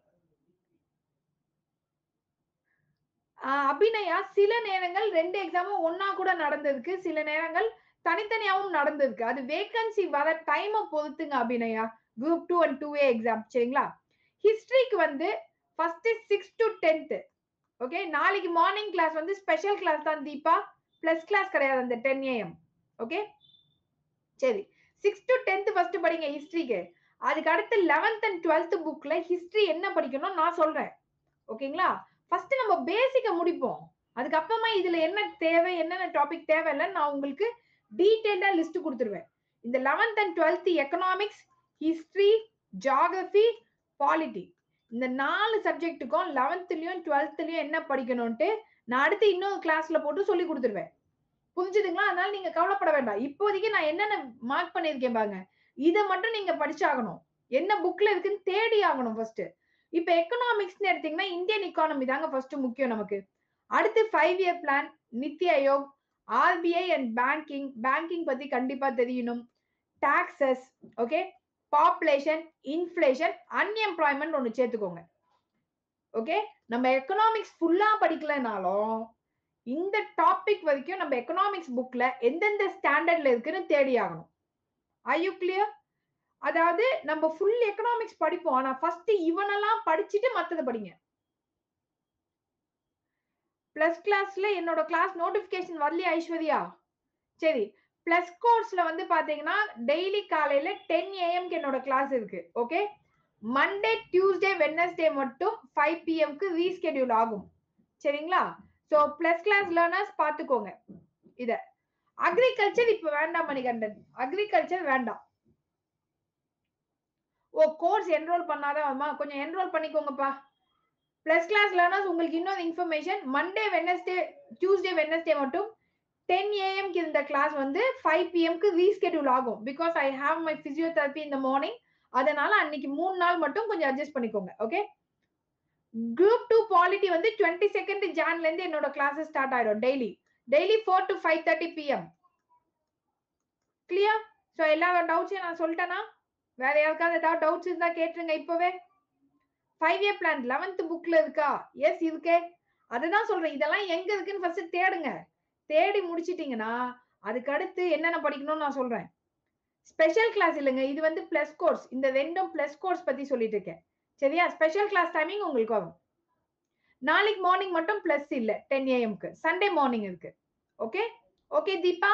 அபிநயா, சில நேரங்கள் 2 எக்ஸாமும் ஒன்னா கூட நடந்திருக்கு, சில நேரங்கள் தனித்தனியாவும் நடந்திருக்கு. அது வேகன்சி வர டைம் பொறுத்துங்க Abhinaya. Group 2 and 2A exam. சரிங்களா? ஹிஸ்டரிக்கு வந்து ஃபர்ஸ்ட் 6 to 10th. ஓகே, நாளைக்கு மார்னிங் கிளாஸ் வந்து ஸ்பெஷல் கிளாஸ் தான் தீபா, பிளஸ் கிளாஸ் கிடையாது அந்த 10 AM. ஓகே, சரி. 6 to 10th ஃபர்ஸ்ட் படிங்க ஹிஸ்டரிக்கு. அதுக்கு அடுத்து 11th and 12th புக்ல ஹிஸ்டரி என்ன படிக்கணும் நான் சொல்றேன். ஓகேங்களா? ஃபர்ஸ்ட் நம்ம பேசிக்க முடிப்போம். அதுக்கப்புறமா இதுல என்ன தேவை, என்னென்ன டாபிக் தேவையில்ல நான் உங்களுக்கு டீடைல்டா லிஸ்ட் கொடுத்துருவேன். இந்த 11th and 12th economics, history, geography, polity, இந்த 4 சப்ஜெக்ட்டுக்கும் 11th-லயும் 12th-லயும் என்ன படிக்கணும்ட்டு நான் அடுத்து இன்னொரு கிளாஸ்ல போட்டு சொல்லி கொடுத்துருவேன். புரிஞ்சுதுங்களா? அதனால நீங்க கவலைப்பட வேண்டாம். இப்போதைக்கு நான் என்னென்ன மார்க் பண்ணிருக்கேன் பாருங்க. இதை மட்டும் நீங்க படிச்சாகணும். என்ன புக்ல இருக்குன்னு தேடி ஆகணும் ஃபர்ஸ்ட். இப்ப எக்கனாமிக்ஸ் எடுத்தீங்கன்னா இந்தியன் எக்கானமி தாங்க ஃபர்ஸ்ட் முக்கியம் நமக்கு. அடுத்து 5-year plan, NITI Aayog, RBI and banking. Banking பத்தி கண்டிப்பா தெரியணும். Taxes, okay, population, inflation, unemployment ஒன்னு சேர்த்துக்கோங்க. ஓகே, நம்ம எக்கனாமிக்ஸ் ஃபுல்லா படிக்கலனாலும் இந்த டாபிக் வரைக்கும் நம்ம எக்கனாமிக்ஸ் புக்ல எந்தெந்த ஸ்டாண்டர்ட்ல இருக்குன்னு தேடி ஆகணும். R you clear? அதாவது நம்ம ஃபுல் எக்கனாமிக்ஸ் படிப்போம். ஆனா ஃபர்ஸ்ட் இவனெல்லாம் படிச்சுட்டு மத்தத படிங்க. பிளஸ் கிளாஸ்ல என்னோட கிளாஸ் நோட்டிபிகேஷன் வரலையா ஐஸ்வர்யா? சரி, பிளஸ் கோர்ஸ்ல வந்து பாத்தீங்கன்னா டெய்லி காலையில 10 AM என்னோட கிளாஸ் இருக்கு. ஓகே, மண்டே, டியூஸ்டே, வெட்னஸ்டே மட்டும் 5 PM ரீஸ்கெடியூல் ஆகும். சரிங்களா? சோ பிளஸ் கிளாஸ் லேர்னர்ஸ் பாத்துக்கோங்க. இத அக்ரிகல்ச்சர் இப்ப வேண்டாம் மணிகண்டன், அக்ரிகல்ச்சர் வேண்டாம். ஓ, கோர்ஸ் என்ரோல் பண்ணாதான் கொஞ்சம் என்ரோல் பண்ணிக்கோங்கப்பா. பிளஸ் கிளாஸ் லேர்னர்ஸ் உங்களுக்கு இன்னொரு information, Monday, Wednesday, Tuesday, Wednesday மட்டும் 10 AM இந்த கிளாஸ் வந்து 5 PM ரீஸ்கெடியூல் ஆகும். Because I have my physiotherapy in the morning. அதனால அன்னைக்கு 3 நாள் மட்டும் கொஞ்சம் அட்ஜஸ்ட் பண்ணிக்கோங்க. ஓகே, குரூப் 2 பாலிட்டி வந்து 22nd Janல இருந்து என்னோட கிளாஸஸ் ஸ்டார்ட் ஆயிடும். Daily 4 to 5:30 PM. Clear? So எல்லா டவுட்ஸையும் நான் சொல்லிட்டேனா? வேற யாருக்காவது ஏதாவது டவுட்ஸ் இருந்தா கேட்டுருங்க இப்பவே. 5-year பிளான் 11th புக்ல இருக்கா? எஸ் இருக்கே. அதுதான் சொல்றேன், இதெல்லாம் எங்க இருக்குன்னு ஃபர்ஸ்ட் தேடுங்க. தேடி முடிச்சிட்டீங்கன்னா அதுக்கு அடுத்து என்னென்ன படிக்கணும்னு நான் சொல்றேன். ஸ்பெஷல் கிளாஸ் இல்லைங்க, இது வந்து பிளஸ் கோர்ஸ். இந்த ரெண்டும் பிளஸ் கோர்ஸ் பத்தி சொல்லிட்டு இருக்கேன். சரியா? ஸ்பெஷல் கிளாஸ் டைமிங் உங்களுக்கு வரும். நாளைக்கு மார்னிங் மட்டும் பிளஸ் இல்ல 10 AM. சண்டே மார்னிங் இருக்கு. Okay, okay Deepa.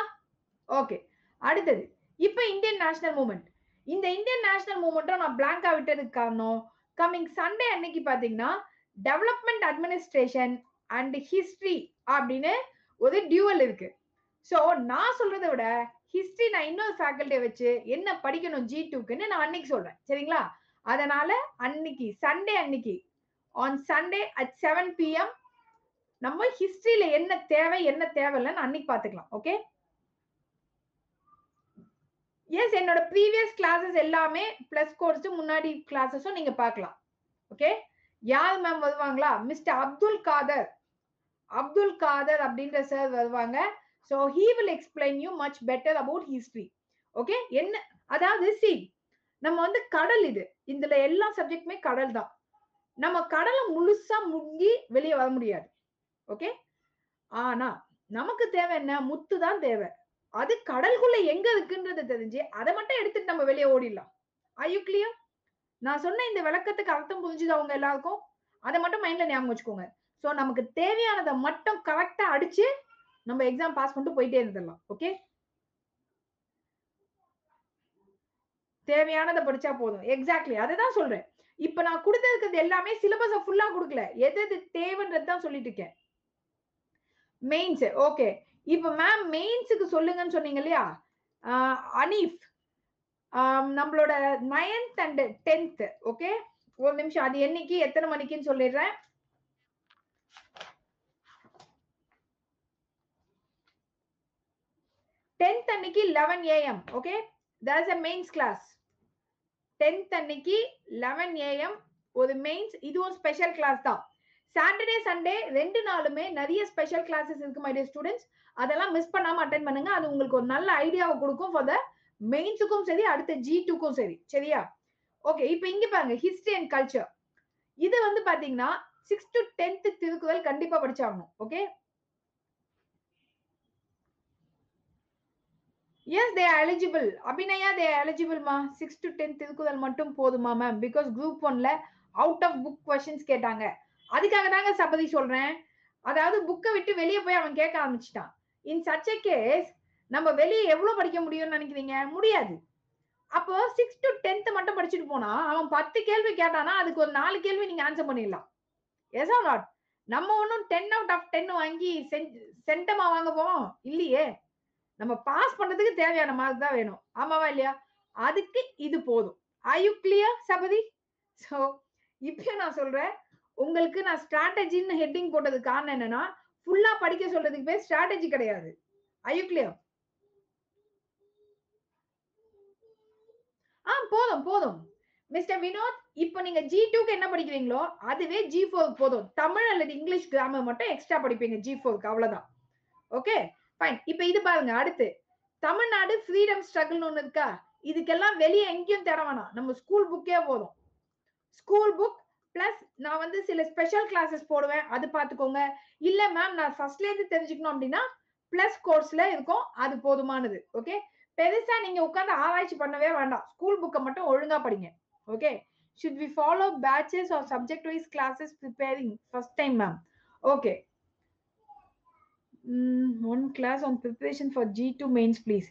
ஓகே, அடுத்தது இப்ப இந்தியன் நேஷனல் மூவ்மெண்ட். இந்த இந்தியன் நேஷனல் மூவ்மெண்ட்டும் நான் பிளாங்கா விட்டதுக்கு காரணம், கம்மிங் சண்டே அன்னைக்கு பாத்தீங்கன்னா டெவலப்மெண்ட் அட்மினிஸ்ட்ரேஷன் அண்ட் ஹிஸ்டரி அப்படின்னு ஒரு டியூவல் இருக்கு. சோ நான் சொல்றதை விட ஹிஸ்டரி நான் இன்னொரு ஃபேக்கல்ட்டியை வச்சு என்ன படிக்கணும் G2க்குன்னு நான் அன்னைக்கு சொல்றேன். சரிங்களா? அதனால அன்னைக்கு சண்டே அன்னைக்கு ஆன் சண்டே at 7 PM நம்ம ஹிஸ்டரியில என்ன தேவை என்ன தேவையில்லைன்னு அன்னைக்கு பாத்துக்கலாம். ஓகே, எஸ், என்னோட ப்ரீவியஸ் கிளாஸஸ் எல்லாமே பிளஸ் கோர்ஸ் முன்னாடி கிளாஸஸும் நீங்க பார்க்கலாம். ஓகே, யார் மேம் வருவாங்களா? மிஸ்டர் அப்துல் காதர் அப்படின்ற சார் வருவாங்க. So he will explain you much better about history. Okay, என்ன அதாவது சி நம்ம வந்து கடல், இதுல எல்லா சப்ஜெக்ட்டுமே கடல் தான். நம்ம கடலை முழுசா முங்கி வெளியே வர முடியாது. ஓகே, ஆனா நமக்கு தேவை என்ன? முத்து தான் தேவை. அது கடலுக்குள்ள எங்க இருக்குன்றது தெரிஞ்சு அதை மட்டும் எடுத்துட்டு நம்ம வெளியே ஓடிடலாம். Are you clear? நான் சொன்ன இந்த விளக்கத்துக்கு அர்த்தம் புரிஞ்சுது அவங்க எல்லாருக்கும்? அதை மட்டும் மைண்ட்ல ஞாபகம் வச்சுக்கோங்க. சோ நமக்கு தேவையானதை மட்டும் கரெக்டா அடிச்சு நம்ம எக்ஸாம் பாஸ் பண்ணிட்டு போயிட்டே இருந்துடலாம். ஓகே, தேவையானதை படிச்சா போதும். எக்ஸாக்ட்லி அதுதான் சொல்றேன். இப்ப நான் கொடுத்திருக்கிறது எல்லாமே சிலபஸ ஃபுல்லா கொடுக்கல. எது எது தேவைன்றது தான் சொல்லிட்டு இருக்கேன். Mains okay. இப்ப மேம் மெயின்ஸுக்கு சொல்லுங்கன்னு சொன்னீங்க இல்லையா? அனீஃப் நம்மளோட 9th and 10th ஓகே. ஒரு நிமிஷம் அது என்னைக்கு எத்தனை மணிக்குன்னு சொல்லிடுறேன். 10th அன்னைக்கு 11 AM okay. there's a mains class. 10th அன்னைக்கு 11 AM ஒரு மெயின்ஸ், இதுவும் ஸ்பெஷல் கிளாஸ் தான். சாட்டர்டே சண்டே 2 நாளுமே நிறைய ஸ்பெஷல் கிளாஸஸ் இருக்கு மை டியர் ஸ்டூடெண்ட்ஸ். அதெல்லாம் மிஸ் பண்ணாம அட்டெண்ட் பண்ணுங்க. அது உங்களுக்கு ஒரு நல்ல ஐடியாவை கொடுக்கும் ஃபார் த மெயின்ஸுக்கும் சரி, அடுத்த G2க்கும் சரி. சரியா? ஓகே. இப்ப இங்க பாருங்க ஹிஸ்டரி அண்ட் கல்ச்சர். இது வந்து பாத்தீங்கன்னா 6th to 10th திருக்குறள் கண்டிப்பா படிச்சாகணும். Okay. Yes, they are eligible. Abhinaya, they are eligible ma. 6th to 10th Thirukkural மட்டும் போதுமா மேம்? பிகாஸ் குரூப் 1ல அவுட் ஆஃப் புக் கொஸ்டின்ஸ் கேட்டாங்க. அதுக்காக தாங்க சபதி சொல்றேன். அதாவது புக்கை விட்டு வெளியே போய் அவன் கேட்க ஆரம்பிச்சிட்டான். இன் சச் எ கேஸ் நம்ம வெளியே எவ்வளவு படிக்க முடியும்னு நினைக்கிறீங்க? முடியாது. அப்போ 6th to 10th மட்டும் படிச்சுட்டு போனா அவன் 10 கேள்வி கேட்டானா அதுக்கு ஒரு 4 கேள்வி நீங்க ஆன்சர் பண்ணிடலாம். Yes or not? நம்ம ஒன்னும் 10 out of 10 வாங்கி சென்டமா வாங்க போவோம் இல்லையே. நம்ம பாஸ் பண்றதுக்கு தேவையான மார்க் தான் வேணும். ஆமாவா இல்லையா? அதுக்கு இது போதும். Are you clear Sabathi? So இப்ப நான் சொல்றேன், உங்களுக்கு நான் ஸ்ட்ராட்டஜின்னு ஹெட்டிங் போட்டது காரணம் என்னன்னா, ஃபுல்லா படிக்க சொல்றதுக்கு பேர் ஸ்ட்ராட்டஜி கிடையாது. R you clear? போதும் போதும் மிஸ்டர் வினோத். இப்போ நீங்க G2க்கு என்ன படிக்கிறீங்களோ அதுவே G4 போதும். தமிழ் அல்லது இங்கிலீஷ் கிராமர் மட்டும் எக்ஸ்ட்ரா படிப்பீங்க G4க்கு, அவ்வளவுதான். Okay fine. இப்ப இது பாருங்க. அடுத்து தமிழ்நாடு ஃப்ரீடம் ஸ்ட்ரகிள்னு ஒண்ணு இருக்கா? இதுக்கெல்லாம் வெளியே எங்கேயும் தேட வேணாம். நம்ம ஸ்கூல் புக்கே போதும். ஸ்கூல் புக் பிளஸ் நான் வந்து சில ஸ்பெஷல் கிளாஸஸ் போடுவேன், அது பாத்துக்கோங்க. இல்ல மேம் நான் ஃபர்ஸ்ட்ல இருந்து தெரிஞ்சுக்கணும் அப்படின்னா பிளஸ் கோர்ஸ்ல இருக்கும், அது போதுமானது. ஓகே. பெருசா நீங்க உட்கார்ந்து ஆராய்ச்சி பண்ணவே வேண்டாம். ஸ்கூல் புக்கை மட்டும் ஒழுங்கா படிங்க. Okay. should we follow batches or subject wise classes preparing first time ma'am? okay. One class on preparation for G2 mains please.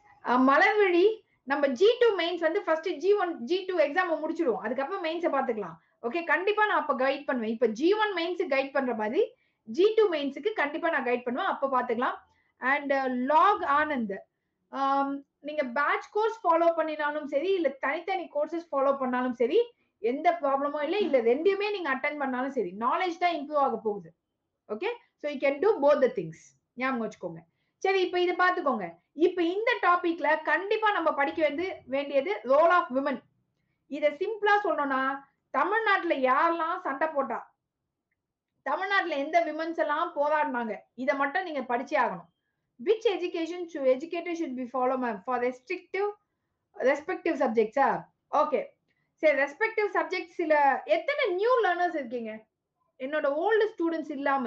Malarvizhi, நம்ம G2 மெயின்ஸ் வந்து ஃபர்ஸ்ட் G1 G2 எக்ஸாம் முடிச்சிடுவோம். அதுக்கப்புறம் மெயின்ஸை பாத்துக்கலாம். ஓகே. கண்டிப்பா நான் அப்ப கைட் பண்ணுவேன். இப்ப G1 மெயின்ஸுக்கு கைட் பண்ற மாதிரி G2 மெயின்ஸுக்கு கண்டிப்பா நான் கைட் பண்ணுவேன். அப்ப பாத்துக்கலாம். அண்ட் லாக் ஆனந்த், நீங்க பேட்ச் கோர்ஸ் ஃபாலோ பண்ணினாலும் சரி, இல்ல தனித்தனி கோர்சஸ் ஃபாலோ பண்ணாலும் சரி, எந்த ப்ராப்ளமும் இல்லை. இல்ல ரெண்டுமே நீங்க அட்டென்ட் பண்ணாலும் சரி, நாலேஜ் தான் இம்ப்ரூவ் ஆக போகுது. Okay. So you can do both the things. ஞாபகம் வச்சுக்கோங்க. சரி, இப்ப இதை பாத்துக்கோங்க. இப்ப இந்த டாபிக்ல கண்டிப்பா நம்ம படிக்க வேண்டியது ரோல் ஆஃப் விமன். இத சிம்பிளா சொல்லணும்னா, தமிழ்நாட்டுல யாரெல்லாம் சண்டை போட்டா, தமிழ்நாட்டுல எந்த விமன்ஸ் எல்லாம் போராடினாங்க, இதை மட்டும் நீங்க படிச்சே ஆகணும். which education should educators should be follow ma'am for respective subjects? okay. சரி, ரெஸ்பெக்டிவ் சப்ஜெக்ட்ஸ் சில எத்தனை நியூ லேர்னர்ஸ் இருக்கீங்க என்னோட ஓல்டு ஸ்டூடெண்ட்ஸ் இல்லாம?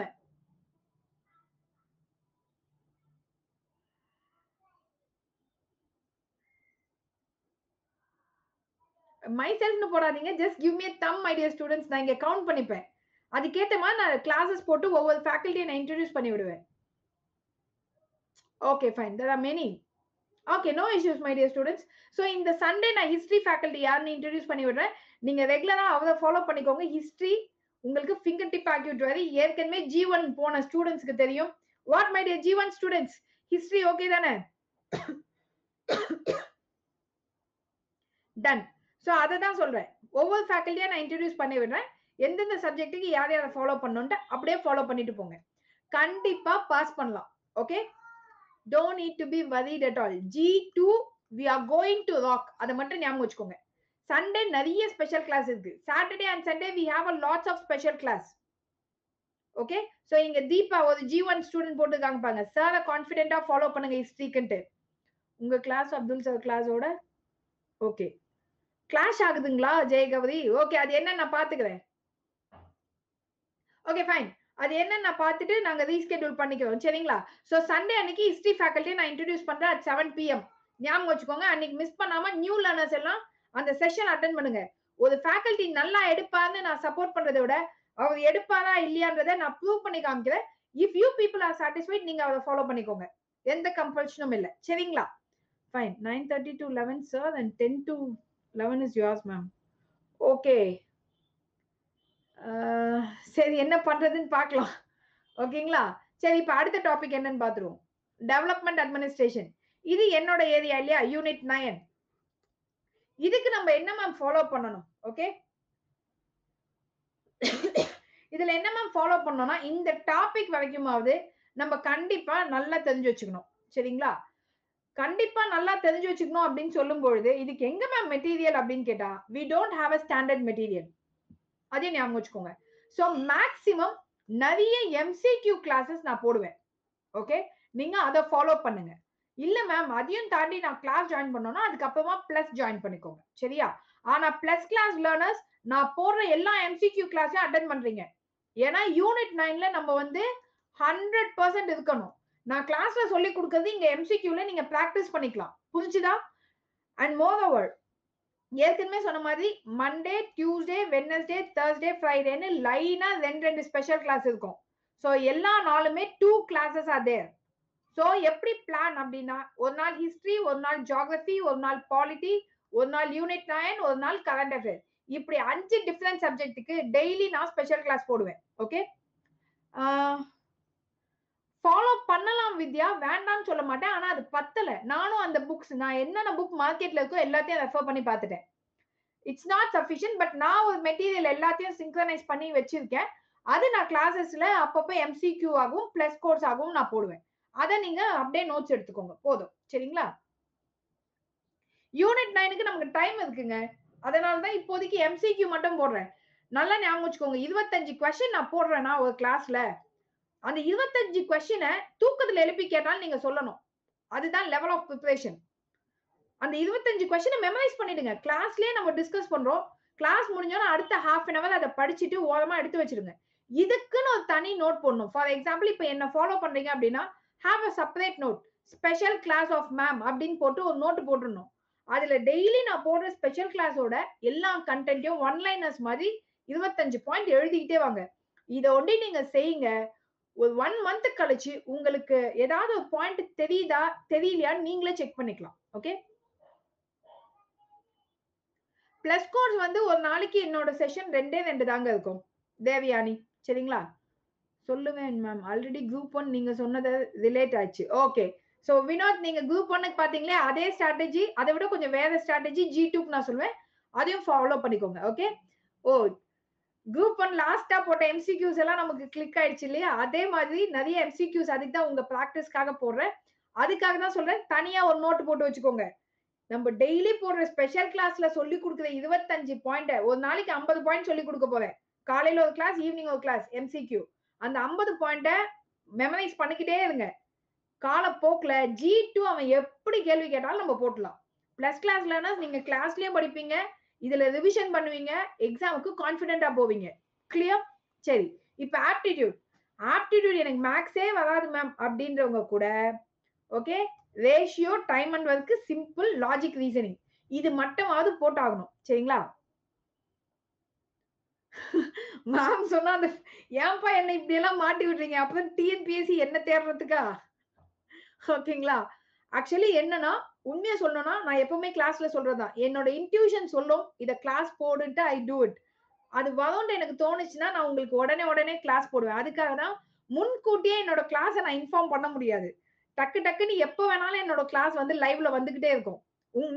மைசெல்ஃப்னு போடாதீங்க. Just give me a thumb my dear students. நான் இங்க கவுண்ட் பண்ணிப்பேன். அதுக்கேத்த மாதிரி நான் கிளாஸஸ் போட்டு ஒவ்வொரு ஃபேக்கல்ட்டியை நான் இன்ட்ரோடியூஸ் பண்ணி விடுவேன். Okay fine. there are many. Okay, no issues my dear students. So இந்த சண்டே நான் ஹிஸ்ட்ரி ஃபேக்கல்ட்டி யாருன்னு இன்ட்ரோடியூஸ் பண்ணி விடுறேன். நீங்க ரெகுலரா அவரை ஃபாலோ பண்ணிக்கோங்க. ஹிஸ்ட்ரி உங்களுக்கு ஃபிங்கர் டிப் ஆக்கி விட்டுவாரு. ஏற்கனவே G1 போன ஸ்டூடெண்ட்ஸ்க்கு தெரியும். What my dear G1 students, history okay தானே? டன். ஸோ அதை தான் சொல்றேன். ஒவ்வொரு ஃபேக்கல்ட்டியா நான் இன்ட்ரோடியூஸ் பண்ணி விடுறேன். எந்தெந்த சப்ஜெக்ட்டுக்கு யார் யாரை ஃபாலோ பண்ணணும்ட்டு அப்படியே ஃபாலோ பண்ணிட்டு போங்க. கண்டிப்பா பாஸ் பண்ணலாம். Okay. don't need to be worried at all. G2 we are going to rock. அதை மட்டும் ஞாபகம் வச்சுக்கோங்க. சண்டே நிறைய ஸ்பெஷல் கிளாஸ் இருக்கு. Saturday and Sunday we have a lots of special class. Okay. So இங்க தீபா ஒரு G1 ஸ்டூடெண்ட் போட்டுருக்காங்க பாருங்க. சாரை கான்ஃபிடென்ட்டா ஃபாலோ பண்ணுங்க ஹிஸ்ட்ரிக்குன்ட்டு. உங்க கிளாஸ் அப்துல் சார் கிளாஸோட ஓகே கிளாஷ் ஆகுதுங்களா ஜெயகவதி? ஓகே, அது என்ன நான் பாத்துக்கிறேன். Okay fine. அது என்ன நான் பார்த்துட்டு நாங்க ரீஸ்கெடியூல் பண்ணிக்கிறோம். சரிங்களா? சோ சண்டே அன்னைக்கு ஹிஸ்டரி ஃபேக்கல்ட்டி நான் இன்ட்ரோடியூஸ் பண்றேன் at 7 PM. ஞாபகம் வச்சுக்கோங்க. அன்னைக்கு மிஸ் பண்ணாம நியூ லேர்னர்ஸ் எல்லாம் அந்த செஷன் அட்டென்ட் பண்ணுங்க. ஒரு ஃபேக்கல்ட்டி நல்லா எடுப்பான்னு நான் சப்போர்ட் பண்றதை விட அவர் எடுப்பாரா இல்லையான்றதை நான் ப்ரூவ் பண்ணி காமிக்கிறேன். If you people are satisfied, நீங்க அவரை ஃபாலோ பண்ணிக்கோங்க. எந்த கம்பல்ஷனும் இல்லை. சரிங்களா? Fine. 9:30 to 11 sir and 10 to 11 is yours ma'am. Okay. சரி என்ன பண்றதுன்னு பார்க்கலாம். ஓகேங்களா? சரி இப்ப அடுத்த டாபிக் என்னன்னு பாத்துருவோம். Development administration. இது என்னோட ஏரியா இல்லையா? யூனிட் 9. இதுக்கு நம்ம என்ன மேம் ஃபாலோ பண்ணணும்? ஓகே. இதுல என்ன மேம் ஃபாலோ பண்ணணும்னா இந்த டாபிக் வரைக்குமாவது நம்ம கண்டிப்பா நல்லா தெரிஞ்சு வச்சுக்கணும். சரிங்களா? கண்டிப்பா நல்லா தெரிஞ்சு வச்சுக்கணும் அப்படின்னு சொல்லும் பொழுது இதுக்கு எங்க மேம் மெட்டீரியல் அப்படின்னு கேட்டா we don't have a standard material. அதே ஞாபகம் வச்சுக்கோங்க. சோ மேக்ஸிமம் நிறைய MCQ கிளாஸஸ் நான் போடுவேன். ஓகே, நீங்க அதை ஃபாலோ பண்ணுங்க. இல்ல மேம் அதையும் தாண்டி நான் கிளாஸ் ஜாயின் பண்ணனும்னா அதுக்கப்புறமா பிளஸ் ஜாயின் பண்ணிக்கோங்க. சரியா? ஆனா பிளஸ் கிளாஸ் லேர்னர்ஸ் நான் போடுற எல்லா MCQ கிளாஸையும் அட்டெண்ட் பண்றீங்க. ஏன்னா யூனிட் 9ல நம்ம வந்து 100% இருக்கணும். நான் கிளாஸ்ல சொல்லி கொடுக்கிறது இங்க MCQல நீங்க பிராக்டிஸ் பண்ணிக்கலாம். புரிஞ்சுதா? அண்ட் மோர் ஓவர் ஏற்கனவே சொன்ன மாதிரி மண்டே, டியூஸ்டே, வெட்னஸ்டே, தர்ஸ்டே, ஃப்ரைடேன்னு லைனா ரெண்டு ஸ்பெஷல் கிளாஸ் இருக்கும். சோ எல்லா நாளுமே 2 கிளாஸஸ் ஆர் தேர். சோ எப்படி பிளான் அப்படின்னா ஒரு நாள் ஹிஸ்டரி, ஒரு நாள் ஜியோகிராஃபி, ஒரு நாள் பாலிட்டி, ஒரு நாள் யூனிட் 9, ஒரு நாள் கரண்ட் அஃபேர். இப்படி 5 டிஃபரெண்ட் சப்ஜெக்ட்டுக்கு டெய்லி நான் ஸ்பெஷல் கிளாஸ் போடுவேன். ஓகே, ஃபாலோ பண்ணலாம் வித்யா, வேண்டாம்னு சொல்ல மாட்டேன். ஆனா அது பத்தல. நானும் அந்த புக்ஸ் நான் என்னென்ன புக் மார்க்கெட்ல இருக்கோ எல்லாத்தையும் ரெஃபர் பண்ணி பார்த்துட்டேன். It's not sufficient. பட் நான் ஒரு மெட்டீரியல் எல்லாத்தையும் சிங்க்ரனைஸ் பண்ணி வச்சிருக்கேன். அது நான் கிளாஸஸ்ல அப்பப்போ MCQ ஆகும் பிளஸ் கோர்ஸ் ஆகும் நான் போடுவேன். அதை நீங்க அப்படியே நோட்ஸ் எடுத்துக்கோங்க போதும். சரிங்களா? யூனிட் 9க்கு நமக்கு டைம் இருக்குங்க. அதனாலதான் இப்போதைக்கு MCQ மட்டும் போடுறேன். நல்லா ஞாபகம் வச்சுக்கோங்க. 25 கொஸ்டின் நான் போடுறேன்னா ஒரு கிளாஸ்ல அந்த 25 கொஸ்டினை தூக்கத்துல எழுப்பி கேட்டாலும் நீங்க சொல்லணும். அதுதான் லெவல் ஆஃப் ப்ரிப்பரேஷன். அந்த 25 கொஸ்டினை மெமரைஸ் பண்ணிடுங்க. கிளாஸ்லயே நம்ம டிஸ்கஸ் பண்றோம். கிளாஸ் முடிஞ்சோன்னா அடுத்த ½ an hour அதை படிச்சுட்டு ஓரமா எடுத்து வச்சிருங்க. இதுக்குன்னு ஒரு தனி நோட் போடணும். ஃபார் எக்ஸாம்பிள் இப்ப என்ன ஃபாலோ பண்றீங்க அப்படின்னா have a separate note, special class of ma'am அப்படின்னு போட்டு ஒரு நோட் போட்டுடணும். அதுல டெய்லி நான் போடுற ஸ்பெஷல் கிளாஸோட எல்லா கண்டென்ட்டையும் ஒன்லைனர்ஸ் மாதிரி 25 பாயிண்ட் எழுதிக்கிட்டே வாங்க. இதை ஒண்டி நீங்க செய்யுங்க. ஒரு 1 month கழிச்சு உங்களுக்கு ஏதாவது ஒரு பாயிண்ட் தெரியுதா தெரியலையான்னு நீங்களே செக் பண்ணிக்கலாம். ஓகே, பிளஸ் கோர்ஸ் வந்து ஒரு நாளைக்கு என்னோட செஷன் 2 தாங்க இருக்கும் தேவயானி. சரிங்களா? சொல்லுவேன் மேம். ஆல்ரெடி குரூப் 1 நீங்க சொன்னது ரிலேட் ஆச்சு. ஓகே, சோ வினோத் நீங்க குரூப் 1க்கு பாத்தீங்களே அதே ஸ்ட்ராட்டஜி, அதை விட கொஞ்சம் வேற ஸ்ட்ராட்டஜி G2க்கு நான் சொல்லுவேன். அதையும் ஃபாலோ பண்ணிக்கோங்க. ஓகே, ஓ குரூப் 1 லாஸ்டா போட்ட MCQs எல்லாம் நமக்கு கிளிக் ஆயிடுச்சு இல்லையா? அதே மாதிரி நிறைய MCQs அதுக்கு தான் உங்க பிராக்டிஸ்க்காக போடுறேன். அதுக்காக தான் சொல்றேன் தனியா ஒரு நோட் போட்டு வச்சுக்கோங்க. நம்ம டெய்லி போடுற ஸ்பெஷல் கிளாஸ்ல சொல்லி கொடுக்குற 25 பாயிண்ட் ஒரு நாளைக்கு 50 பாயிண்ட் சொல்லி கொடுக்க போறேன். காலையில ஒரு கிளாஸ், ஈவினிங் ஒரு கிளாஸ் MCQ. அந்த 50 பாயிண்ட மெமரைஸ் பண்ணிக்கிட்டே இருங்க. காலப்போக்குல G2 அவன் எப்படி கேள்வி கேட்டாலும் நம்ம போட்டலாம். பிளஸ் கிளாஸ் லேர்னர்ஸ் நீங்க கிளாஸ்லயே படிப்பீங்க, இதுல ரிவிஷன் பண்ணுவீங்க, எக்ஸாமுக்கு கான்ஃபிடென்ட்டா போவீங்க. கிளியர்? சரி, இப்ப ஆப்டிடியூட் எனக்கு மேக்ஸே வராது மேம் அப்படின்றவங்க கூட okay, ratio, time and work, simple, logic, reasoning இது மட்டுமாவது போட்டாகணும். சரிங்களா? மேம் சொன்னா அந்த ஏன்பா என்ன இப்படி எல்லாம் மாட்டி விடுறீங்க? அப்புறம் TNPSC என்ன தேடுறதுக்கா? ஓகேங்களா? ஆக்சுவலி என்னன்னா உண்மையா சொல்லணும்னா நான் எப்பவுமே கிளாஸ்ல சொல்றதுதான். என்னோட இன்ட்யூஷன் சொல்லும் இத கிளாஸ் போடுன்ட்டு ஐ டூ இட். அது வரும்னு எனக்கு தோணுச்சுன்னா நான் உங்களுக்கு உடனே கிளாஸ் போடுவேன். அதுக்காக தான் முன்கூட்டியே என்னோட கிளாஸை நான் இன்ஃபார்ம் பண்ண முடியாது. டக்குன்னு எப்ப வேணாலும் என்னோட கிளாஸ் வந்து லைவ்ல வந்துகிட்டே இருக்கும்.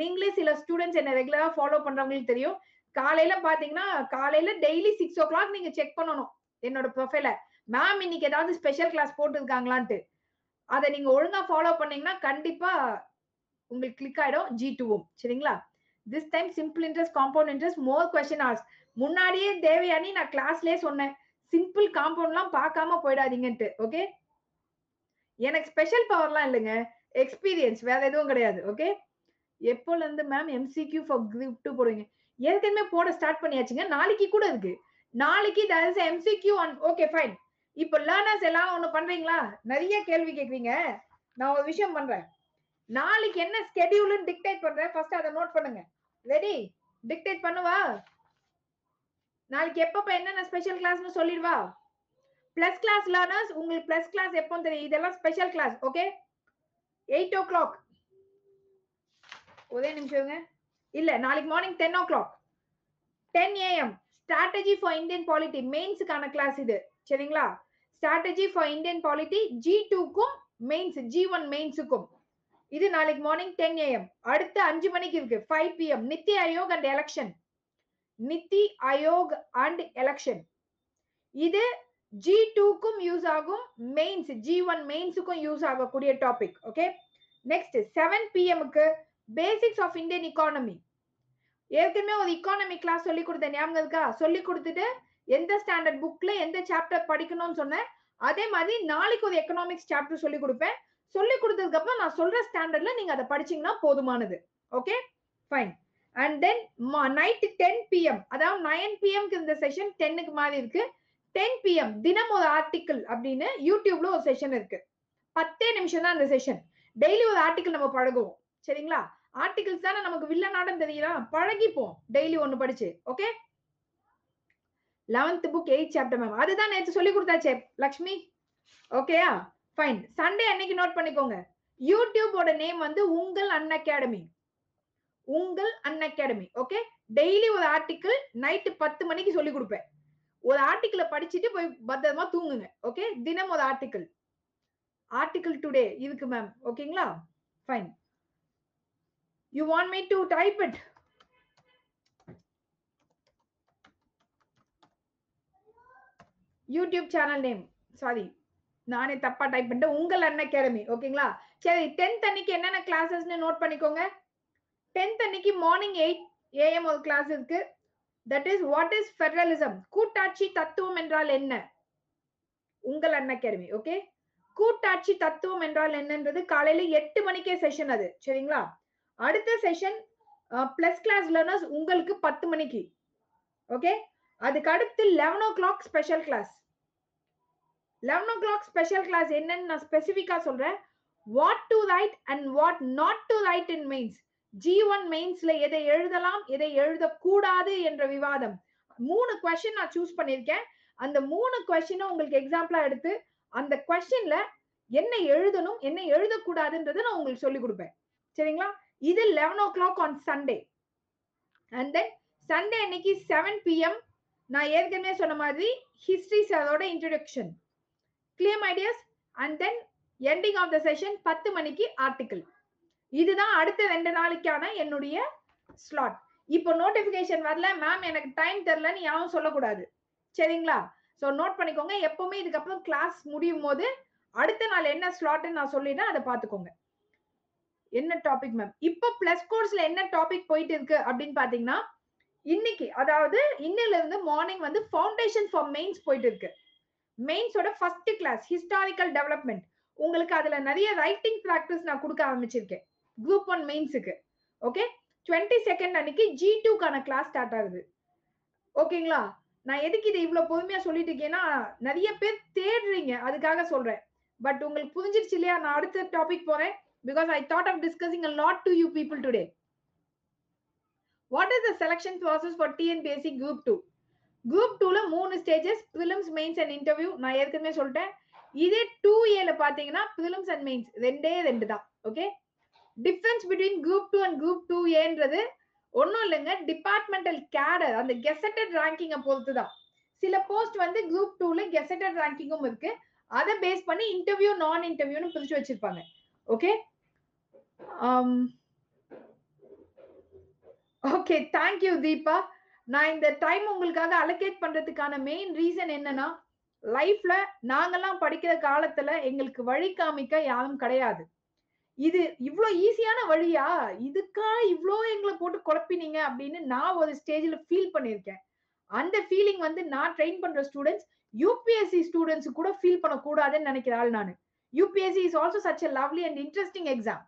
நீங்களே சில ஸ்டூடெண்ட்ஸ் என்ன ரெகுலரா ஃபாலோ பண்றவங்களுக்கு தெரியும். காலையில பாத்தீங்கன்னா காலையில டெய்லி 6 o'clock நீங்க செக் பண்ணணும் என்னோட ப்ரொஃபைல. மேம் இன்னைக்கு ஏதாவது ஸ்பெஷல் கிளாஸ் போட்டுருக்காங்களான்ட்டு. அதை நீங்க ஒழுங்கா ஃபாலோ பண்ணீங்கன்னா கண்டிப்பா உங்களுக்கு கிளிக் ஆயிடும் G2வும். சரிங்களா? This time simple interest, compound interest, more question ours. முன்னாடியே தேவயானி நான் கிளாஸ்லயே சொன்னேன் சிம்பிள் காம்பவுண்ட்லாம் பார்க்காம போயிடாதீங்கன்ட்டு. ஓகே, எனக்கு ஸ்பெஷல் பவர்லாம் இல்லைங்க, எக்ஸ்பீரியன்ஸ், வேற எதுவும் கிடையாது. ஓகே, எப்போல இருந்து மேம் MCQ ஃபார் குரூப் 2 போடுவீங்க? ஏற்கனவே போட ஸ்டார்ட் பண்ணியாச்சுங்க. நாளைக்கு கூட இருக்கு. நாளைக்கு there is MCQ on. Okay fine. இப்போ லேர்னர்ஸ் எல்லாம் ஒண்ணு பண்றீங்களா? நிறைய கேள்வி கேக்குறீங்க. நான் ஒரு விஷயம் பண்றேன். நாளைக்கு என்ன ஸ்கெட்யூல்னு டிக்டேட் பண்றேன். ஃபர்ஸ்ட் அதை நோட் பண்ணுங்க. ரெடி? டிக்டேட் பண்ணுவா? நாளைக்கு எப்பப்ப என்னென்ன ஸ்பெஷல் கிளாஸ்னு சொல்லிடுவா? பிளஸ் கிளாஸ் லேர்னர்ஸ் உங்களுக்கு பிளஸ் கிளாஸ் எப்போ தெரியும்? இதெல்லாம் ஸ்பெஷல் கிளாஸ். Okay, 8 o'clock. ஒரே நிமிஷம்ங்க. இல்ல நாளைக்கு morning 10 o'clock 10 AM strategy for Indian polity மெயின்ஸ்க்கான கிளாஸ் இது சரிங்களா strategy for Indian polity G2க்கும் மெயின்ஸ் G1 மெயின்ஸ்க்கும் இது நாளைக்கு மார்னிங் 10 AM அடுத்து 5 மணிக்கு இருக்கு 5 PM NITI Aayog and election NITI Aayog and election இது G2க்கும் யூஸ் ஆகும் மெயின்ஸ் G1 மெயின்ஸ்க்கும் யூஸ் ஆகக்கூடிய டாபிக் ஓகே நெக்ஸ்ட் 7 PM க்கு பேசிக்ஸ் ஆஃப் இந்தியன் எக்கானமி ஏற்கனவே ஒரு எக்கானமி கிளாஸ் சொல்லி கொடுத்தேன் ஞாபகம் இருக்கா சொல்லி கொடுத்துட்டு எந்த ஸ்டாண்டர்ட் புக்ல எந்த சாப்டர் படிக்கணும்னு சொன்னேன் அதே மாதிரி நாளைக்கு ஒரு எக்கனாமிக்ஸ் சாப்டர் சொல்லி கொடுப்பேன் சொல்லி கொடுத்ததுக்கு அப்புறம் நான் சொல்ற ஸ்டாண்டர்ட்ல நீங்க அதை படிச்சீங்கன்னா போதுமானது okay fine and then night 10 PM அதாவது 9 PM இந்த செஷன் 10க்கு மாதிரி இருக்கு 10 PM தினம் ஒரு ஆர்டிக்கிள் அப்படின்னு யூடியூப்ல ஒரு செஷன் இருக்கு 10 நிமிஷம் தான் அந்த செஷன் டெய்லி ஒரு ஆர்டிக்கிள் நம்ம பழகுவோம் சரிங்களா ஆர்டிகிள்ஸ் தானே நமக்கு வில்ல நாடம் தெரியலாம் பழகிப்போம் டெய்லி ஒன்னு படிச்சு okay 11th book 8th chapter ma'am அதுதான் நேத்து சொல்லி கொடுத்தாச்சே லக்ஷ்மி ஓகேயா ஃபைன் சண்டே அன்னைக்கு நோட் பண்ணிக்கோங்க யூடியூபோட நேம் வந்து உங்கள் அன் அகாடமி உங்கள் அன் அகாடமி ஓகே டெய்லி ஒரு ஆர்டிக்கிள் நைட்டு 10 மணிக்கு சொல்லி கொடுப்பேன் ஒரு ஆர்டிக்கிளை படிச்சுட்டு போய் பத்திரமா தூங்குங்க ஓகே தினம் ஒரு ஆர்டிக்கிள் டுடே இருக்கு மேம் ஓகேங்களா fine you want me to type it YouTube channel name sorry நானே தப்பா டைப் பண்ணிட்டேன் உங்கள் அன் அகாடமி ஓகேங்களா சரி 10th அன்னைக்கு என்னென்ன கிளாஸஸ்னு நோட் பண்ணிக்கோங்க 10th அன்னைக்கு மார்னிங் 8 AM ஒரு கிளாஸ் இருக்கு that is what is federalism கூட்டாட்சி தத்துவம் என்றால் என்ன உங்கள் அன் அகாடமி ஓகே கூட்டாட்சி தத்துவம் என்றால் என்னன்றது காலையில 8 மணிக்கே செஷன் அது சரிங்களா அடுத்த செஷன் பிளஸ் கிளாஸ் லேர்னர்ஸ் உங்களுக்கு 10 மணிக்கு ஓகே அதுக்கு அடுத்து 11 o'clock special class 11 o'clock special class என்னன்னு நான் ஸ்பெசிஃபிக்கா சொல்றேன் what to right and what not to right in mains G1 மெயின்ஸ்ல எதை எழுதலாம் எதை எழுதக்கூடாது என்ற விவாதம் 3 கொஸ்டின் நான் சூஸ் பண்ணிருக்கேன் அந்த 3 கொஸ்டினை உங்களுக்கு எக்ஸாம்பிளா எடுத்து அந்த கொஸ்டின்ல என்ன எழுதணும் என்ன எழுதக்கூடாதுன்றதை நான் உங்களுக்கு சொல்லி கொடுப்பேன் சரிங்களா இது 11 o'clock on Sunday and then Sunday அன்னைக்கு 7 PM நான் ஏற்கனவே சொன்ன மாதிரி ஹிஸ்டரி சாரோட introduction clear ideas and then ending of the session 10 மணிக்கு ஆர்டிக்கிள் இதுதான் அடுத்த 2 நாளைக்கான என்னுடைய ஸ்லாட் இப்போ நோட்டிபிகேஷன் வரல மேம் எனக்கு டைம் தெரியலன்னு யாரும் சொல்லக்கூடாது சரிங்களா சோ நோட் பண்ணிக்கோங்க எப்பவுமே இதுக்கப்புறம் கிளாஸ் முடியும் போது அடுத்த நாள் என்ன ஸ்லாட்னு நான் சொல்லிட்டேன் அதை பார்த்துக்கோங்க என்ன டாபிக் மேம் இப்போ பிளஸ் கோர்ஸ்ல என்ன டாபிக் போயிட்டு இருக்கு அப்படின்னு பாத்தீங்கன்னா இன்னைக்கு அதாவது இன்னையில இருந்து மார்னிங் வந்து ஃபவுண்டேஷன் ஃபார் மெயின்ஸ் போயிட்டு இருக்கு மெயின்ஸோட ஃபர்ஸ்ட் கிளாஸ் ஹிஸ்டாரிக்கல் டெவலப்மெண்ட் உங்களுக்கு அதுல நிறைய ரைட்டிங் பிராக்டிஸ் நான் கொடுக்க ஆரம்பிச்சிருக்கேன் குரூப் 1 மெயின்ஸுக்கு ஓகே 22nd அன்னைக்கு G2க்கான கிளாஸ் ஸ்டார்ட் ஆகுது ஓகேங்களா நான் எதுக்கு இதை இவ்வளவு பொறுமையா சொல்லிட்டு இருக்கேன்னா நிறைய பேர் தேடுறீங்க அதுக்காக சொல்றேன் பட் உங்களுக்கு புரிஞ்சிருச்சு இல்லையா நான் அடுத்த டாபிக் போறேன் because I thought of discussing a lot to you people today. What is the selection process for TNPSC Group 2? Group 2ல 3 stages prelims, mains and interview நான் ஏற்கனவே சொல்லிட்டேன் இதே 2Aல பாத்தீங்கன்னா prelims and mains ரெண்டு தான் okay difference between Group 2 and Group 2Aன்றது ஒன்னும் இல்லைங்க departmental கேடர் அந்த கெசட்டட் ரேங்கிங்கை பொறுத்து தான் சில போஸ்ட் வந்து Group 2ல கெசட்டட் ரேங்கிங்கும் இருக்கு அதை பேஸ் பண்ணி இன்டர்வியூ நான் இன்டர்வியூன்னு பிரிச்சு வச்சிருப்பாங்க ஓகே ஓகே தேங்க்யூ தீபா நான் இந்த டைம் உங்களுக்காக அலோகேட் பண்றதுக்கான மெயின் ரீசன் என்னன்னா லைஃப்ல நாங்கெல்லாம் படிக்கிற காலத்துல எங்களுக்கு வழி காமிக்க யாரும் கிடையாது இது இவ்ளோ ஈஸியான வழியா இதுக்கா இவ்ளோ எங்களை போட்டு குழப்பினீங்க அப்படின்னு நான் ஒரு ஸ்டேஜ்ல ஃபீல் பண்ணிருக்கேன் அந்த ஃபீலிங் வந்து நான் ட்ரெயின் பண்ற ஸ்டூடெண்ட்ஸ் யூபிஎஸ்சி ஸ்டூடெண்ட்ஸ் கூட ஃபீல் பண்ணக்கூடாதுன்னு நினைக்கிற ஆள் நானு UPSC is also such a lovely and interesting exam.